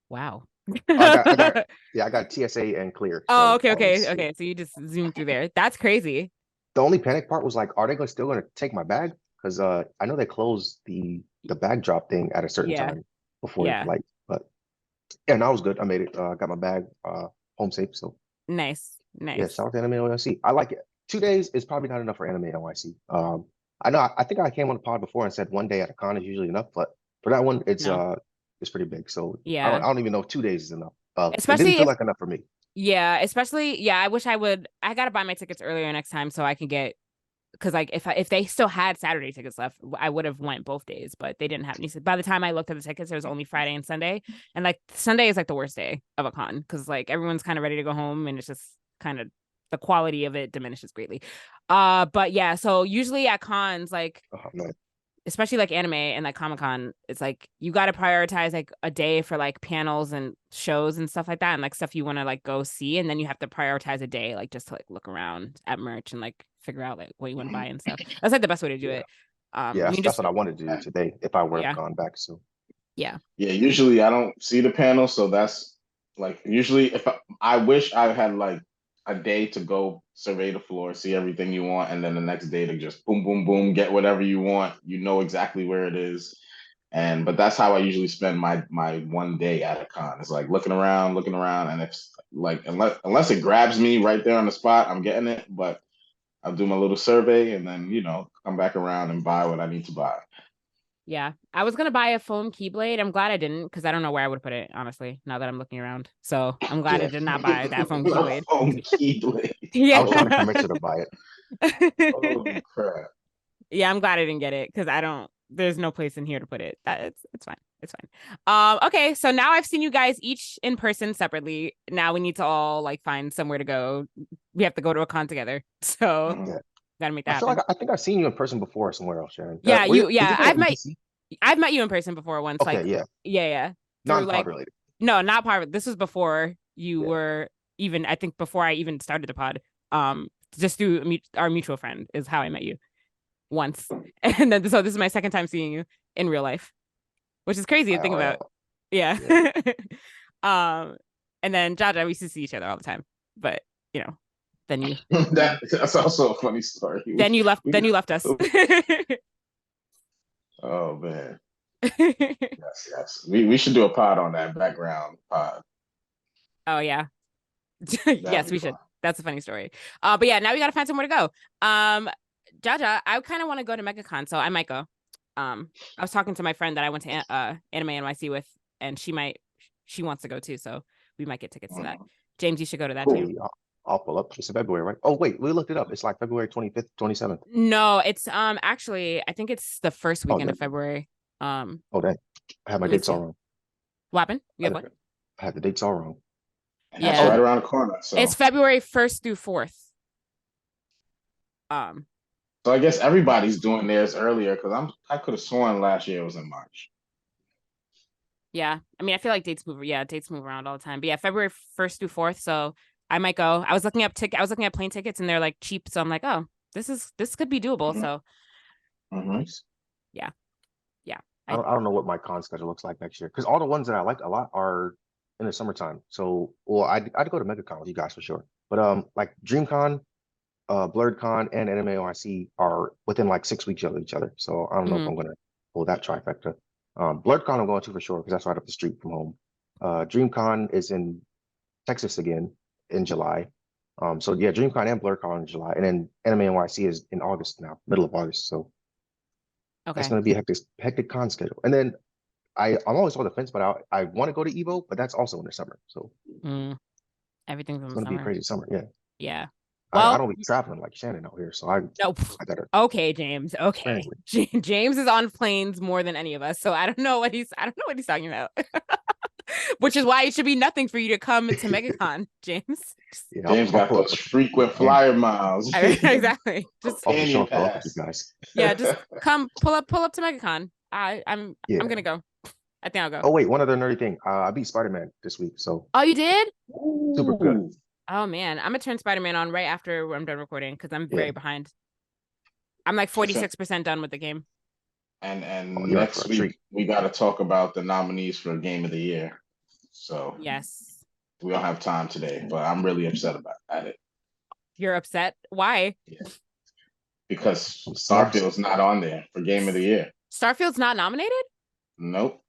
Wow. I got TSA and clear. Oh, So okay, I was, yeah. okay. So you just zoomed through there. That's crazy. The only panic part was like, are they still gonna take my bag? Because I know they closed the bag drop thing at a certain Yeah. time before the Yeah. flight. But yeah, and I was good. I made it. Got my bag home safe. So Nice. yeah, Nice. shout out to Anime NYC. I like it. 2 days is probably not enough for Anime NYC. I know. I think I came on the pod before and said one day at a con is usually enough, but for that one, No. it's pretty big. So Yeah. I don't even know if 2 days is enough. It didn't Especially feel if like enough for me. yeah, I wish I gotta buy my tickets earlier next time so I can get because like if they still had Saturday tickets left, I would have went both days, but they didn't have any. By the time I looked at the tickets, there was only Friday and Sunday, and like Sunday is like the worst day of a con because like everyone's kind of ready to go home and it's just kind of the quality of it diminishes greatly. But yeah, so usually at cons, like No. especially like anime and like Comic-Con, it's like you got to prioritize like a day for like panels and shows and stuff like that, and like stuff you want to like go see, and then you have to prioritize a day like just to like look around at merch and like figure out like what you want to buy and stuff. That's like the best way to do it. Yeah, that's what I wanted to do today if I would have gone back. So yeah. Usually I don't see the panel, so that's like usually if I wish I had like a day to go survey the floor, see everything you want, and then the next day to just boom, boom, boom, get whatever you want. You know exactly where it is. But that's how I usually spend my one day at a con. It's like looking around, and it's like unless it grabs me right there on the spot, I'm getting it. But I'll do my little survey and then, come back around and buy what I need to buy. Yeah, I was gonna buy a foam keyblade. I'm glad I didn't, because I don't know where I would put it, honestly, now that I'm looking around. So I'm glad I did not buy that foam keyblade. Foam keyblade. Yeah. I was trying to convince her to buy it. Oh crap. Yeah, I'm glad I didn't get it, because there's no place in here to put it. It's fine. It's fine. Okay, so now I've seen you guys each in person separately. Now we need to all like find somewhere to go. We have to go to a con together. So gotta make that I feel happen. like I think I've seen you in person before somewhere else, Shannon. Yeah, DC? I've met you in person before once. Okay, like yeah. Through, Non-pod related. No, not pod. This was before you were even, I think before I even started the pod. Just through our mutual friend is how I met you once. And then so this is my second time seeing you in real life, which is crazy to think about. Yeah. And then Jaja, we used to see each other all the time. But then you that's also a funny story. Then you left us. Oh man. Yes. We should do a pod on that background pod. Oh yeah. Yes, we should. That's a funny story. But yeah, now we gotta find somewhere to go. Jaja, I kind of want to go to MegaCon, so I might go. I was talking to my friend that I went to Anime NYC with, and she wants to go too, so we might get tickets to that. James, you should go to that too. I'll pull up. It's February, right? Oh wait, we looked it up. It's like February 25th, 27th. No, it's actually I think it's the first weekend of February. Dang. I had my dates all wrong. What happened? You have what? I had the dates all wrong. Yeah, it's right around the corner. So it's February 1st through 4th. So I guess everybody's doing theirs earlier because I could have sworn last year was in March. Yeah, I mean I feel like dates move around all the time. But yeah, February 1st through 4th. So I might go. I was looking at plane tickets and they're like cheap, so I'm like, oh, this could be doable. So yeah. I don't know what my con schedule looks like next year, because all the ones that I like a lot are in the summertime. So I'd go to MegaCon with you guys for sure. But like DreamCon, BlerdCon, and Anime NYC are within like 6 weeks of each other. So I don't know if I'm gonna pull that trifecta. BlerdCon I'm going to for sure, because that's right up the street from home. DreamCon is in Texas again in July. So yeah, DreamCon and BlerdCon in July, and then Anime NYC is in August now, middle of August. So that's going to be a hectic con schedule. And then I'm always on the fence, but I want to go to Evo, but that's also in the summer. So everything's in the summer. It's going to be a crazy summer. Yeah. Yeah. Well, I don't be traveling like Shannon out here, so I gotta. Okay, James. Okay, James is on planes more than any of us, so I don't know what he's talking about. Which is why it should be nothing for you to come to MegaCon, James. Yeah, James got those frequent flyer miles. Exactly. Just you guys. Yeah, just come pull up to MegaCon. I'm gonna go. I think I'll go. Oh wait, one other nerdy thing. I beat Spider-Man this week, so. Oh, you did? Super good. Oh man, I'm gonna turn Spider-Man on right after I'm done recording because I'm very behind. I'm like 46% done with the game. And next week we got to talk about the nominees for Game of the Year. So yes, we don't have time today, but I'm really upset about it. You're upset? Why? Yeah. Because Starfield's not on there for Game of the Year. Starfield's not nominated? Nope.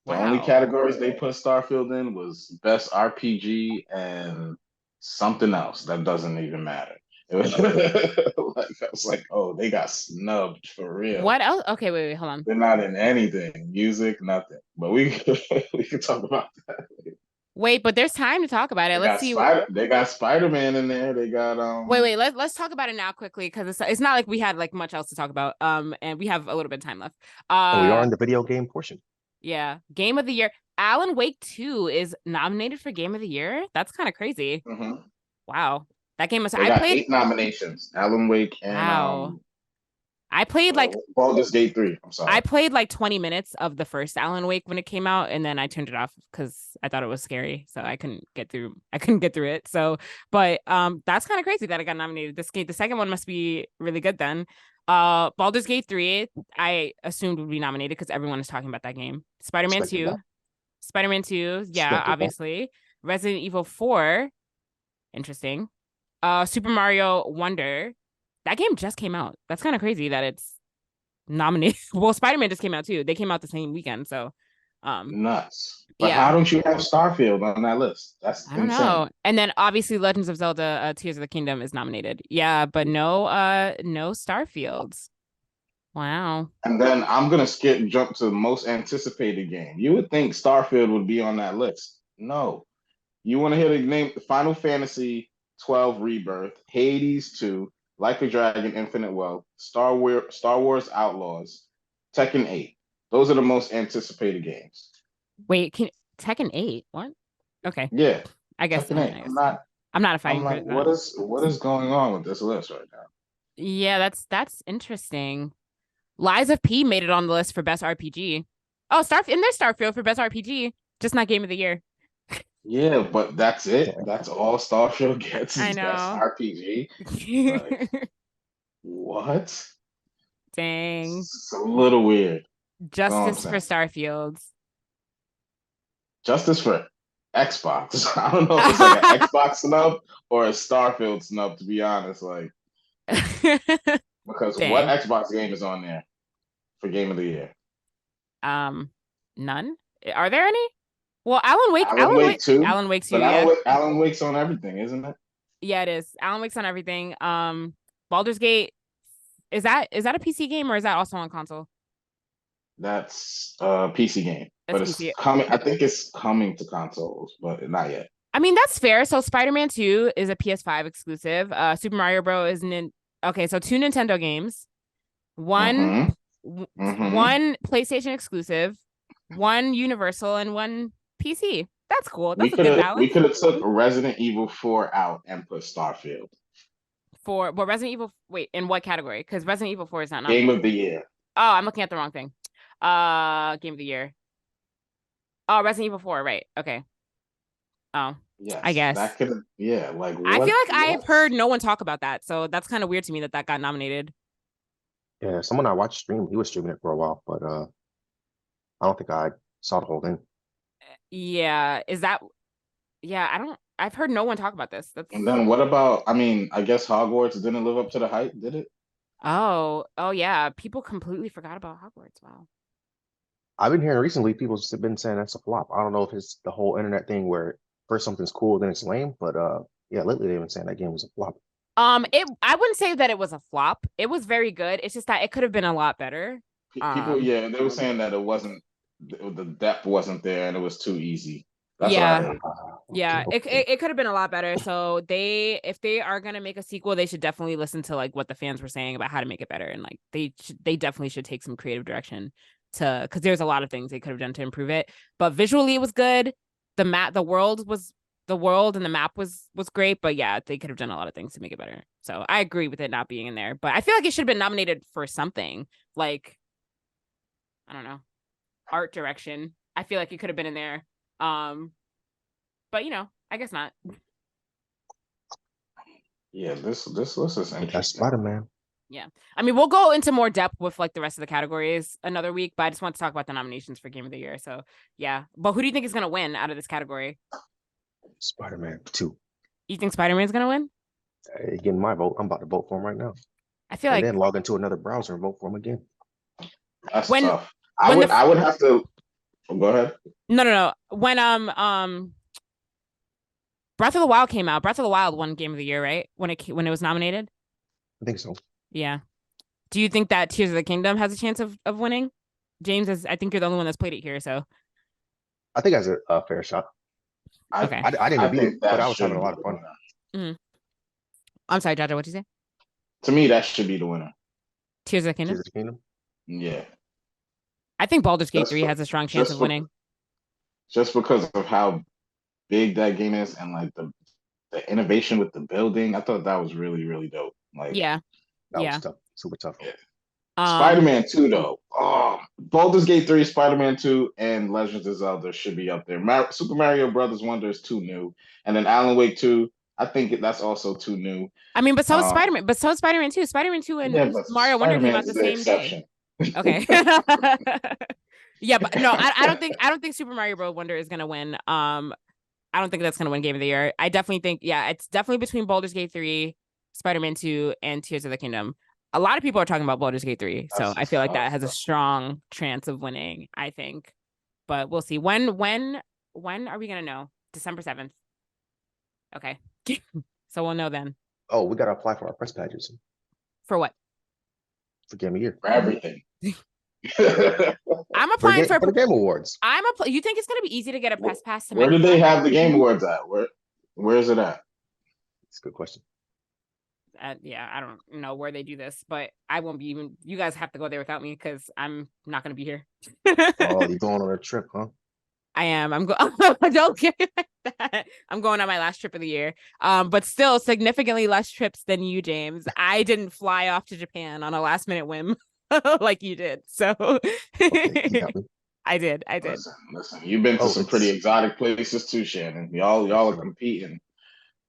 The only categories they put Starfield in was Best RPG and something else that doesn't even matter. It was I was like, oh, they got snubbed for real. What else? Okay, wait, hold on. They're not in anything, music, nothing. But we can talk about that later. Wait, but there's time to talk about it. Let's see. They got Spider-Man in there. They got Wait. Let's talk about it now quickly because it's not like we had like much else to talk about. And we have a little bit of time left. We are in the video game portion. Yeah, Game of the Year. Alan Wake 2 is nominated for Game of the Year. That's kind of crazy. Wow, That game was. They I got played. 8 nominations. Alan Wake and Wow. I played like Baldur's Gate 3. I'm sorry. I played like 20 minutes of the first Alan Wake when it came out, and then I turned it off because I thought it was scary. So I couldn't get through it. So, but that's kind of crazy that I got nominated. The second one must be really good then. Baldur's Gate 3, I assumed would be nominated because everyone is talking about that game. Spider-Man 2. Spider-Man 2, yeah, obviously. Resident Evil 4, interesting. Super Mario Wonder. That game just came out. That's kind of crazy that it's nominated. Well, Spider-Man just came out too. They came out the same weekend, so nuts. But yeah. how don't you have Starfield on that list? That's I don't insane. know. And then obviously Legends of Zelda Tears of the Kingdom is nominated. Yeah, but no Starfields. Wow. And then I'm gonna jump to the most anticipated game. You would think Starfield would be on that list. No. You want to hear the name? Final Fantasy 12 Rebirth, Hades 2, Like a Dragon, Infinite Wealth, Star Wars Outlaws, Tekken 8. Those are the most anticipated games. Wait, Tekken 8? What? Okay. Yeah. I guess. Tekken 8. I'm not a fighting. I'm like, what is going on with this list right now? Yeah, that's interesting. Lies of P made it on the list for best RPG. Oh, there's Starfield for best RPG, just not Game of the Year. Yeah, but that's it. That's all Starfield gets is I know. best RPG. Like, what? Dang. It's a little weird. Justice for Starfields. Justice for Xbox. I don't know if it's like an Xbox snub or a Starfield snub, to be honest. Like, because Dang. what Xbox game is on there for Game of the Year? None. Are there any? Well, Alan Wake 2. Alan Wake 2. But Alan Wake's on everything, isn't it? Yeah, it is. Alan Wake's on everything. Baldur's Gate, is that a PC game or is that also on console? That's a PC game, but it's PC. coming. I think it's coming to consoles, but not yet. I mean, that's fair. So Spider-Man 2 is a PS5 exclusive. Super Mario Bros. is okay. So 2 Nintendo games, one PlayStation exclusive, 1 Universal, and 1 PC. That's cool. That's a good balance. We could have took Resident Evil 4 out and put Starfield. Resident Evil. Wait, in what category? Because Resident Evil 4 is not nominated. Game of the Year. Oh, I'm looking at the wrong thing. Game of the Year. Oh, Resident Evil 4, right? Okay. Oh, yes, I guess that could. Yeah, like I feel like I've heard no one talk about that, so that's kind of weird to me that got nominated. Yeah, someone I watched stream, he was streaming it for a while, but I don't think I saw the whole thing. Yeah, I've heard no one talk about this. And then what about? I mean, I guess Hogwarts didn't live up to the hype, did it? Oh yeah, people completely forgot about Hogwarts. Wow. I've been hearing recently people have been saying that's a flop. I don't know if it's the whole internet thing where first something's cool, then it's lame, but yeah, lately they've been saying that game was a flop. I wouldn't say that it was a flop. It was very good. It's just that it could have been a lot better. People, they were saying that it wasn't, the depth wasn't there and it was too easy. That's it could have been a lot better. So if they are gonna make a sequel, they should definitely listen to like what the fans were saying about how to make it better, and like they definitely should take some creative direction because there's a lot of things they could have done to improve it. But visually, it was good. The world and the map was great. But yeah, they could have done a lot of things to make it better. So I agree with it not being in there. But I feel like it should have been nominated for something like, I don't know, art direction. I feel like it could have been in there. But I guess not. Yeah, this list is interesting. That's Spider-Man. Yeah, I mean, we'll go into more depth with like the rest of the categories another week, but I just want to talk about the nominations for Game of the Year. So yeah, but who do you think is gonna win out of this category? Spider-Man 2. You think Spider-Man's gonna win? Getting my vote. I'm about to vote for him right now. I feel like then log into another browser and vote for him again. That's tough. I would have to. Go ahead. No. When Breath of the Wild came out, Breath of the Wild won Game of the Year, right? When it was nominated. I think so. Yeah. Do you think that Tears of the Kingdom has a chance of winning? James, I think you're the only one that's played it here, so. I think that's a fair shot. Okay. I didn't beat it, but I was having a lot of fun. Mm-hmm. I'm sorry, Jaja, what'd you say? To me, that should be the winner. Tears of the Kingdom? Tears of the Kingdom? Yeah. I think Baldur's Gate 3 has a strong chance of winning. Just because of how big that game is and like the innovation with the building. I thought that was really, really dope. Like, Yeah. That Yeah. was tough, super tough. yeah. Um, Spider-Man 2, though. Oh, Baldur's Gate 3, Spider-Man 2, and Legends of Zelda should be up there. Super Mario Brothers Wonder is too new. And then Alan Wake 2, I think that's also too new. I mean, but so is Um, Spider-Man. But so is Spider-Man 2. Spider-Man 2 and yeah, but Mario Wonder came Spider-Man out the is the same day. exception. Okay. Yeah, but no, I don't think Super Mario Bros. Wonder is gonna win. I don't think that's gonna win Game of the Year. I definitely think, yeah, it's definitely between Baldur's Gate 3, Spider-Man 2, and Tears of the Kingdom. A lot of people are talking about Baldur's Gate 3, so I feel like that has a strong chance of winning, I think. But we'll see. When are we gonna know? December 7th. Okay. So we'll know then. Oh, we gotta apply for our press badges For what? for Game of the Year. For everything. I'm applying for the Game Awards. You think it's gonna be easy to get a press pass to Where do MegaCon? they have the Game Awards at? Where is it at? It's a good question. Yeah, I don't know where they do this, but I won't be even. You guys have to go there without me because I'm not going to be here. Oh, you're going on a trip, huh? I am. I'm going. Don't get me like that. I'm going on my last trip of the year. But still significantly less trips than you, James. I didn't fly off to Japan on a last minute whim like you did. So Okay, you got me. I did. Listen. You've been to some pretty exotic places too, Shannon. Y'all are competing.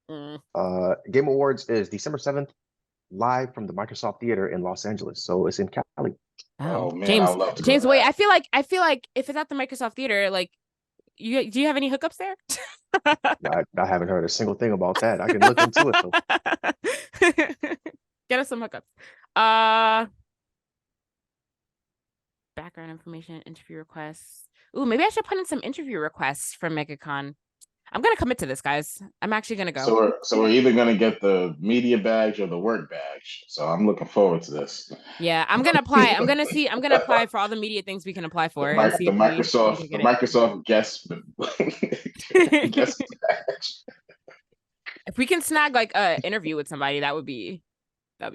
Game Awards is December 7th, live from the Microsoft Theater in Los Angeles. So it's in Cali. Oh man, James, I would love to James, go wait. there. I feel like if it's at the Microsoft Theater, like, do you have any hookups there? I haven't heard a single thing about that. I can look into it though. Get us some hookups. Background information, interview requests. Ooh, maybe I should put in some interview requests for MegaCon. I'm gonna commit to this, guys. I'm actually gonna go. So we're either gonna get the media badge or the work badge. So I'm looking forward to this. Yeah, I'm gonna apply. I'm gonna apply for all the media things we can apply for. The Microsoft guest badge. If we can snag like a interview with somebody, that'd be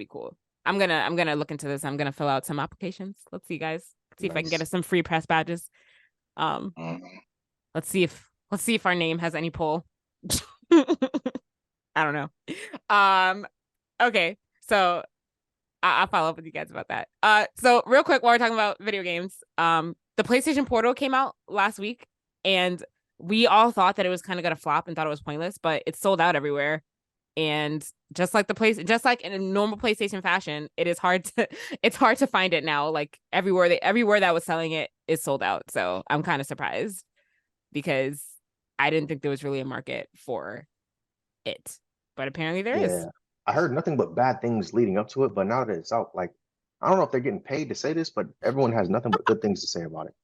cool. I'm gonna look into this. I'm gonna fill out some applications. Let's see, guys. See if I can get us some free press badges. Let's see if our name has any pull. I don't know. Okay, so I'll follow up with you guys about that. So real quick, while we're talking about video games, the PlayStation Portal came out last week, and we all thought that it was kind of gonna flop and thought it was pointless, but it's sold out everywhere. And just like in a normal PlayStation fashion, it's hard to find it now. Like everywhere that was selling it is sold out. So I'm kind of surprised because I didn't think there was really a market for it, but apparently there is. I heard nothing but bad things leading up to it, but now that it's out, like, I don't know if they're getting paid to say this, but everyone has nothing but good things to say about it.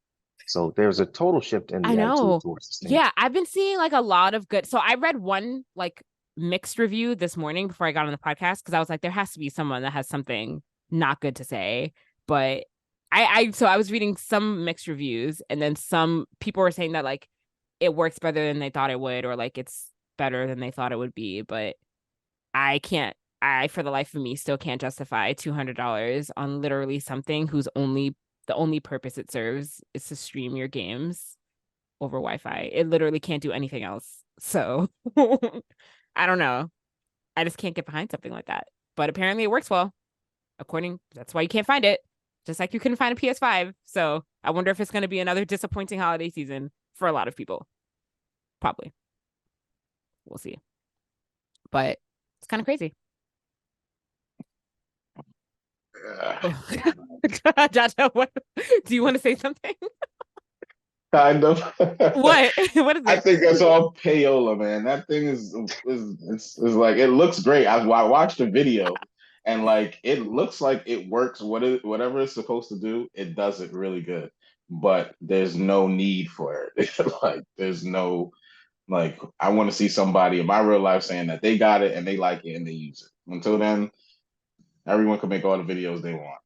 So there's a total shift in the attitude towards this thing. Yeah, I've been seeing like a lot of good. So I read one like mixed review this morning before I got on the podcast because I was like, there has to be someone that has something not good to say. But I was reading some mixed reviews, and then some people were saying that like it works better than they thought it would, or like it's better than they thought it would be. But I for the life of me still can't justify $200 on literally something whose the only purpose it serves is to stream your games over Wi-Fi. It literally can't do anything else. So I don't know. I just can't get behind something like that. But apparently it works well. That's why you can't find it. Just like you couldn't find a PS5. So I wonder if it's going to be another disappointing holiday season for a lot of people. Probably. We'll see. But it's kind of crazy. Jaja, what do you want to say something? Kind of. What is it? I think that's all payola, man. That thing is like, it looks great. I watched the video, and like it looks like it works. Whatever it's supposed to do, it does it really good. But there's no need for it. Like there's no, like, I want to see somebody in my real life saying that they got it and they like it and they use it. Until then, everyone can make all the videos they want.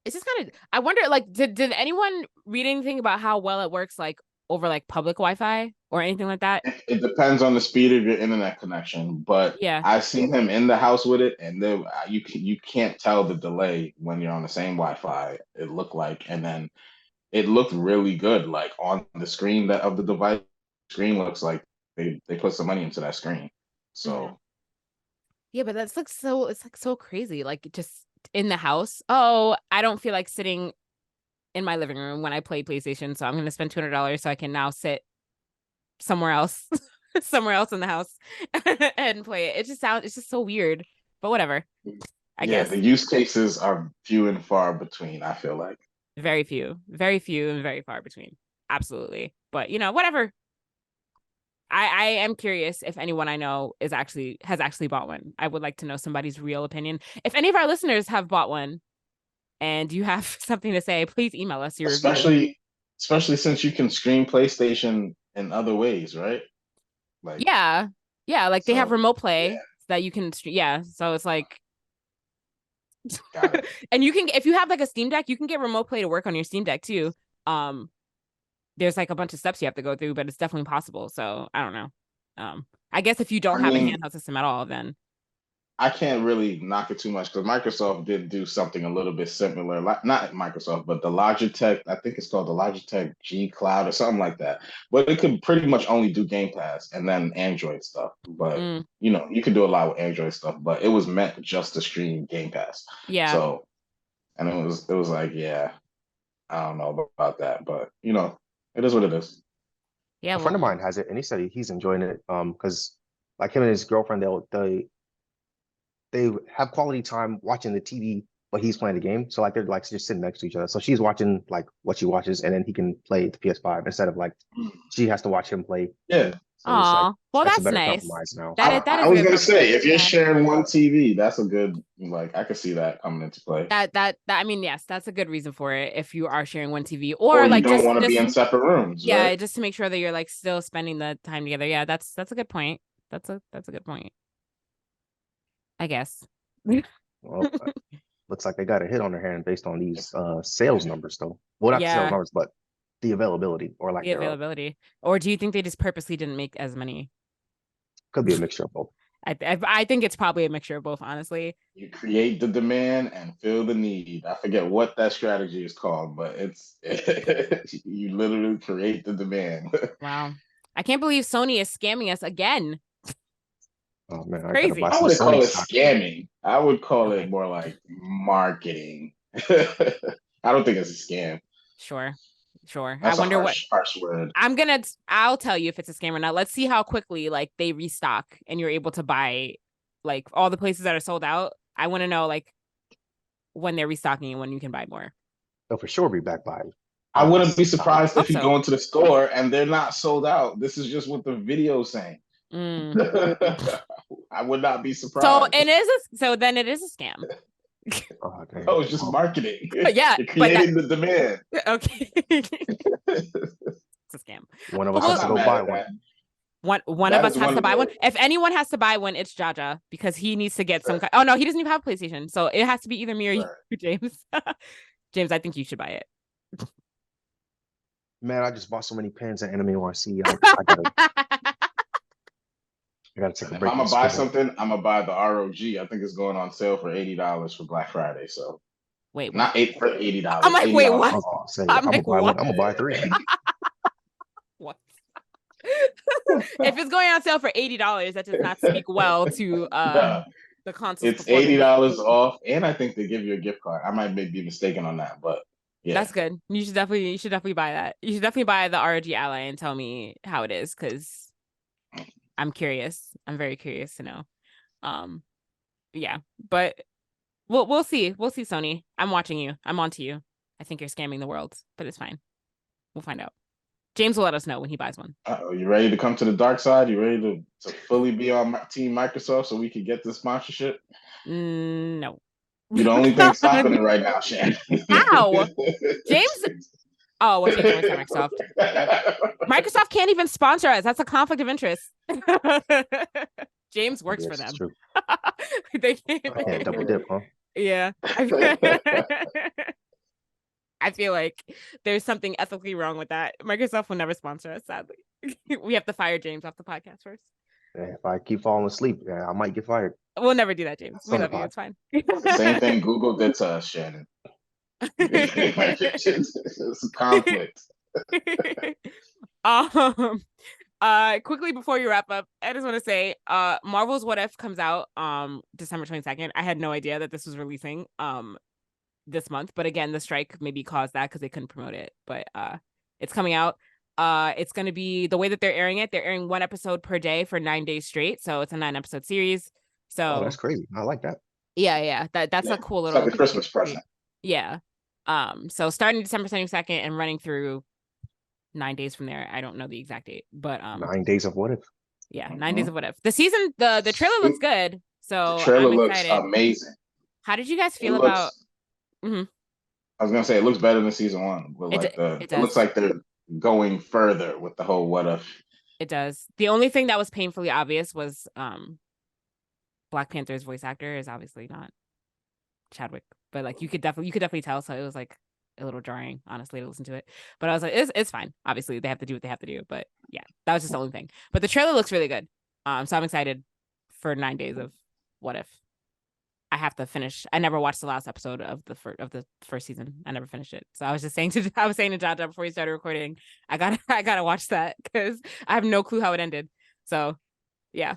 It's just kind of, I wonder, like, did anyone read anything about how well it works, like, over, like, public Wi-Fi or anything like that? It depends on the speed of your internet connection, but yeah, I've seen him in the house with it, and you can't tell the delay when you're on the same Wi-Fi. It looked like, and then it looked really good, like, on the screen of the device. Screen looks like they put some money into that screen. So yeah, but that's like so it's like so crazy. Like just in the house. Oh, I don't feel like sitting in my living room when I play PlayStation, so I'm gonna spend $200 so I can now sit somewhere else, somewhere else in the house and play it. It's just so weird, but whatever. I guess the use cases are few and far between, I feel like. very few and very far between. Absolutely. But whatever. I am curious if anyone I know has actually bought one. I would like to know somebody's real opinion. If any of our listeners have bought one and you have something to say, please email us your review. Especially since you can stream PlayStation in other ways, right? Like Yeah. Like they have remote play yeah. that you can stream. Yeah. So it's like, Got it. and you can, if you have like a Steam Deck, you can get remote play to work on your Steam Deck too. There's like a bunch of steps you have to go through, but it's definitely possible. So I don't know. I guess if you don't have a handheld system at all, then I can't really knock it too much because Microsoft did do something a little bit similar. Not Microsoft, but the Logitech, I think it's called the Logitech G Cloud or something like that. But it could pretty much only do Game Pass and then Android stuff. But you could do a lot with Android stuff, but it was meant just to stream Game Pass. yeah. So, and it was like, yeah, I don't know about that, but it is what it is. Yeah. A friend of mine has it, and he said he's enjoying it. Because like him and his girlfriend, they have quality time watching the TV, but he's playing the game. So like they're like just sitting next to each other. So she's watching like what she watches, and then he can play the PS5 instead of like she has to watch him play. Yeah. So it's like, well, that's a better nice. compromise now. That I was is gonna say, if you're sharing one TV, that's a good, like, I could see that coming into play. That I mean, yes, that's a good reason for it. If you are sharing one TV, or or like you don't want to be in separate rooms, yeah, right? just to make sure that you're like still spending the time together. Yeah, that's a good point. That's a good point. I guess. Well, looks like they got a hit on their hand based on these sales numbers, though. Well, not the sales numbers, but the availability or like the availability. Or do you think they just purposely didn't make as many? Could be a mixture of both. I think it's probably a mixture of both, honestly. You create the demand and fill the need. I forget what that strategy is called, but it's you literally create the demand. Wow. I can't believe Sony is scamming us again. Oh man, Crazy. I wouldn't call it scamming. I would call it more like marketing. I don't think it's a scam. Sure. That's I wonder harsh word. I'll tell you if it's a scam or not. Let's see how quickly like they restock and you're able to buy like all the places that are sold out. I want to know like when they're restocking and when you can buy more. They'll for sure be back by. I wouldn't be surprised if you go into the store and they're not sold out. This is just what the video's saying. I would not be surprised. So then it is a scam. Oh, it's just marketing. Yeah, you're creating the demand. Okay, it's a scam. One of us has to go buy one. One of us has to buy one. If anyone has to buy one, it's Jaja because he needs to get some. Oh no, he doesn't even have a PlayStation, so it has to be either me or you, James. James, I think you should buy it. Man, I just bought so many pens at Anime NYC. I gotta take a break. If I'm gonna buy something, I'm gonna buy the ROG. I think it's going on sale for $80 for Black Friday. So wait, not for $80. I'm like, wait, what? I'm gonna buy 3. What? If it's going on sale for $80, that does not speak well to the console. It's $80 off, and I think they give you a gift card. I might be mistaken on that, but yeah, that's good. You should definitely buy that. You should definitely buy the ROG Ally and tell me how it is because I'm curious. I'm very curious to know. Yeah, but we'll see. We'll see, Sony. I'm watching you. I'm onto you. I think you're scamming the world, but it's fine. We'll find out. James will let us know when he buys one. You ready to come to the dark side? You ready to fully be on Team Microsoft so we can get the sponsorship? No. You're the only thing stopping it right now, Shannon. How? James? Oh, what's Microsoft? Microsoft can't even sponsor us. That's a conflict of interest. James works for them. They can't double dip, huh? Yeah. I feel like there's something ethically wrong with that. Microsoft will never sponsor us, sadly. We have to fire James off the podcast first. If I keep falling asleep, I might get fired. We'll never do that, James. We love you. It's fine. Same thing Google did to us, Shannon. It's a conflict. Quickly before you wrap up, I just want to say, Marvel's What If comes out December 22nd. I had no idea that this was releasing this month, but again, the strike maybe caused that because they couldn't promote it. But it's coming out. It's gonna be the way that they're airing it. They're airing one episode per day for 9 days straight, so it's a 9-episode series. So Oh, that's crazy. I like that. yeah, that's a cool It's little like a Christmas present. Yeah. So starting December 22nd and running through 9 days from there. I don't know the exact date, but 9 days of What If. yeah, 9 days of What If. The season, the trailer looks good, so The trailer I'm looks excited. amazing. How did you guys feel It looks- about? Mhm. I was gonna say it looks better than season one. But It like does. it looks like they're going further with the whole what if. It does. The only thing that was painfully obvious was Black Panther's voice actor is obviously not Chadwick, but like you could definitely tell. So it was like a little jarring, honestly, to listen to it. But I was like, it's fine. Obviously, they have to do what they have to do. But yeah, that was just the only thing. But the trailer looks really good. So I'm excited for 9 days of What If. I have to finish. I never watched the last episode of the first season. I never finished it. So I was saying to Jaja before we started recording, I gotta watch that because I have no clue how it ended. So yeah,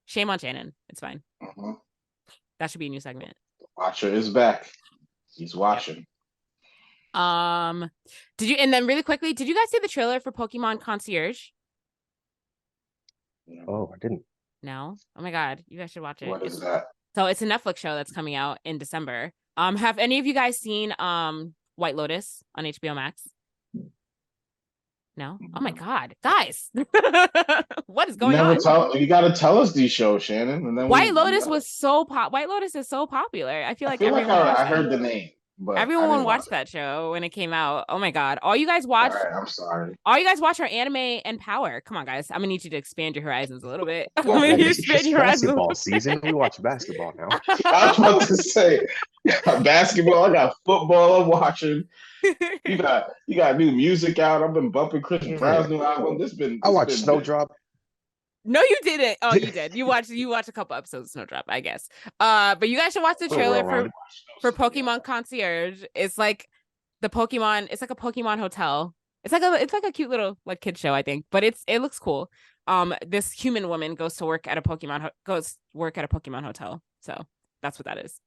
shame on Shannon. It's fine. That should be a new segment. Watcher is back. He's watching. Did you? And then really quickly, did you guys see the trailer for Pokemon Concierge? Oh, I didn't. No. Oh my God, you guys should watch it. What is that? So it's a Netflix show that's coming out in December. Have any of you guys seen White Lotus on HBO Max? No? Oh my God, guys. What is going on? You gotta tell us these shows, Shannon. And then White Lotus was so White Lotus is so popular. I feel like I heard the name. But everyone watched that show when it came out. Oh my God. All you guys watch. Right, I'm sorry. All you guys watch are Anime and Power. Come on, guys. I'm gonna need you to expand your horizons a little bit. Well, it's basketball season. We watch basketball now. I was about to say basketball. I got football I'm watching. You got new music out. I've been bumping Christian Brown's new album. I watched Snowdrop. No, you didn't. Oh, you did. You watched a couple episodes of Snowdrop, I guess. But you guys should watch the trailer for Pokemon Concierge. It's like the Pokemon. It's like a Pokemon hotel. It's like a cute little like kid show, I think. But it looks cool. This human woman goes work at a Pokemon hotel. So that's what that is.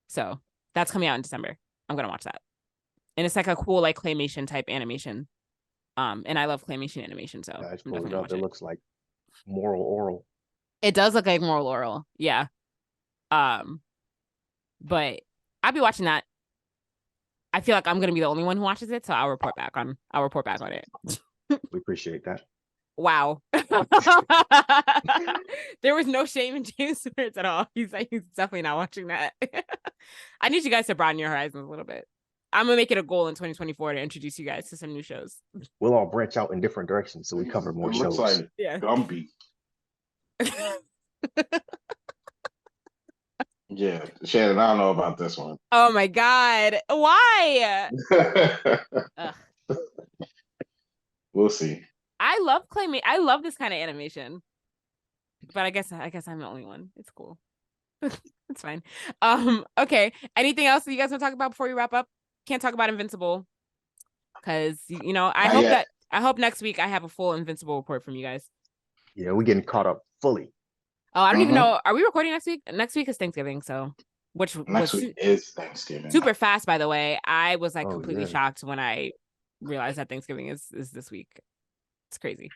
So that's coming out in December. I'm gonna watch that, and it's like a cool like claymation type animation. And I love claymation animation, so I pulled it up. It looks like Moral Oral. It does look like Moral Oral, yeah. But I'll be watching that. I feel like I'm gonna be the only one who watches it, so I'll report back on it. We appreciate that. Wow. There was no shame in James' words at all. He's definitely not watching that. I need you guys to broaden your horizons a little bit. I'm gonna make it a goal in 2024 to introduce you guys to some new shows. We'll all branch out in different directions so we cover more shows. Looks like Gumby. Yeah, Shannon, I don't know about this one. Oh my God, why? We'll see. I love this kind of animation, but I guess I'm the only one. It's cool. It's fine. Okay. Anything else that you guys want to talk about before we wrap up? Can't talk about Invincible because I hope next week I have a full Invincible report from you guys. Yeah, we're getting caught up fully. Oh, I don't even know. Are we recording next week? Next week is Thanksgiving, so next week is Thanksgiving. Super fast, by the way. I was like completely shocked when I realized that Thanksgiving is this week. It's crazy.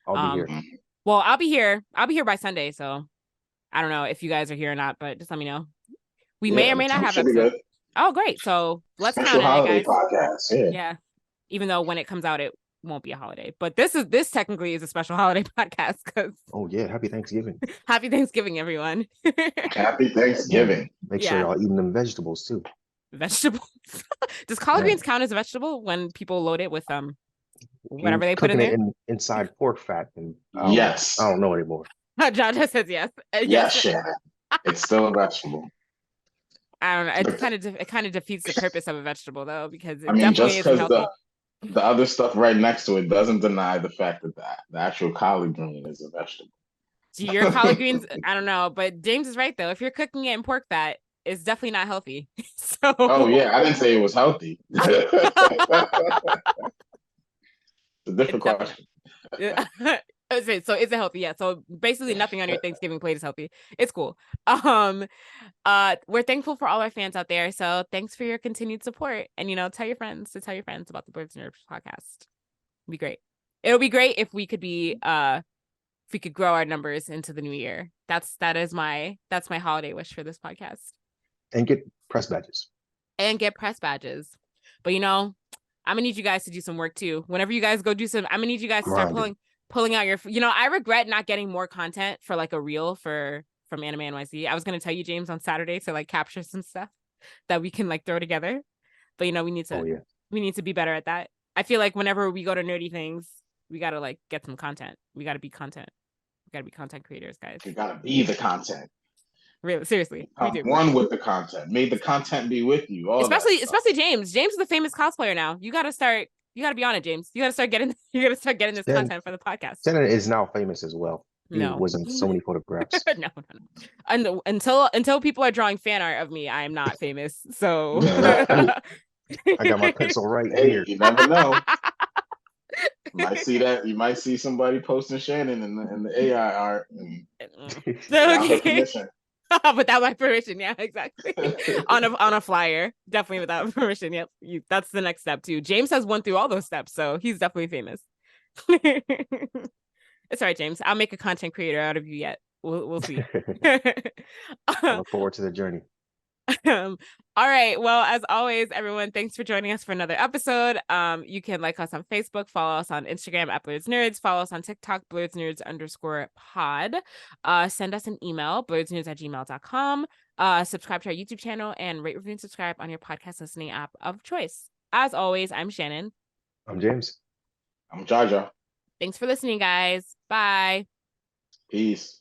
I'll be here. Well, I'll be here. I'll be here by Sunday, so I don't know if you guys are here or not, but just let me know. We may or may not have episodes. Oh, great. So let's count it, guys. Podcast, yeah. Even though when it comes out, it won't be a holiday. But this technically is a special holiday podcast because oh yeah, happy Thanksgiving. Happy Thanksgiving, everyone. Happy Thanksgiving. Make sure y'all eating them vegetables too. Vegetables. Does collard greens count as a vegetable when people load it with whatever they put in there? Inside pork fat and yes. I don't know anymore. Jaja says yes. Yes, Shannon. It's still a vegetable. I don't know. It kind of defeats the purpose of a vegetable though, because just because the other stuff right next to it doesn't deny the fact that the actual collard green is a vegetable. Your collard greens, I don't know, but James is right though. If you're cooking it in pork fat, it's definitely not healthy. So. Oh yeah, I didn't say it was healthy. It's a different question. So is it healthy? Yeah. So basically nothing on your Thanksgiving plate is healthy. It's cool. We're thankful for all our fans out there. So thanks for your continued support. And tell your friends about the Blerdsnerds podcast. It'd be great. It'll be great if we could grow our numbers into the new year. That's my holiday wish for this podcast. And get press badges. But I'm gonna need you guys to do some work too. Whenever you guys go do some, I'm gonna need you guys to start pulling out your. I regret not getting more content for like a reel from Anime NYC. I was gonna tell you, James, on Saturday to like capture some stuff that we can like throw together. But we need to be better at that. I feel like whenever we go to nerdy things, we gotta like get some content. We gotta be content. We gotta be content creators, guys. You gotta be the content. Really, seriously, we do. One with the content. May the content be with you. Especially James. James is a famous cosplayer now. You gotta be on it, James. You gotta start getting this content for the podcast. Shannon is now famous as well. He No. was in so many photographs. No. And until people are drawing fan art of me, I am not famous. So I got my pencil right here. You never know. You might see somebody posting Shannon in the AI art. Okay. Without my permission, yeah, exactly. on a flyer, definitely without permission. Yep, that's the next step too. James has won through all those steps, so he's definitely famous. It's all right, James. I'll make a content creator out of you yet. We'll see. I look forward to the journey. All right. Well, as always, everyone, thanks for joining us for another episode. You can like us on Facebook, follow us on Instagram at Blerdsnerds, follow us on TikTok, Blerdsnerds_pod. Send us an email, blerdsnerds@gmail.com. Subscribe to our YouTube channel and rate, review, and subscribe on your podcast listening app of choice. As always, I'm Shannon. I'm James. I'm Jaja. Thanks for listening, guys. Bye. Peace.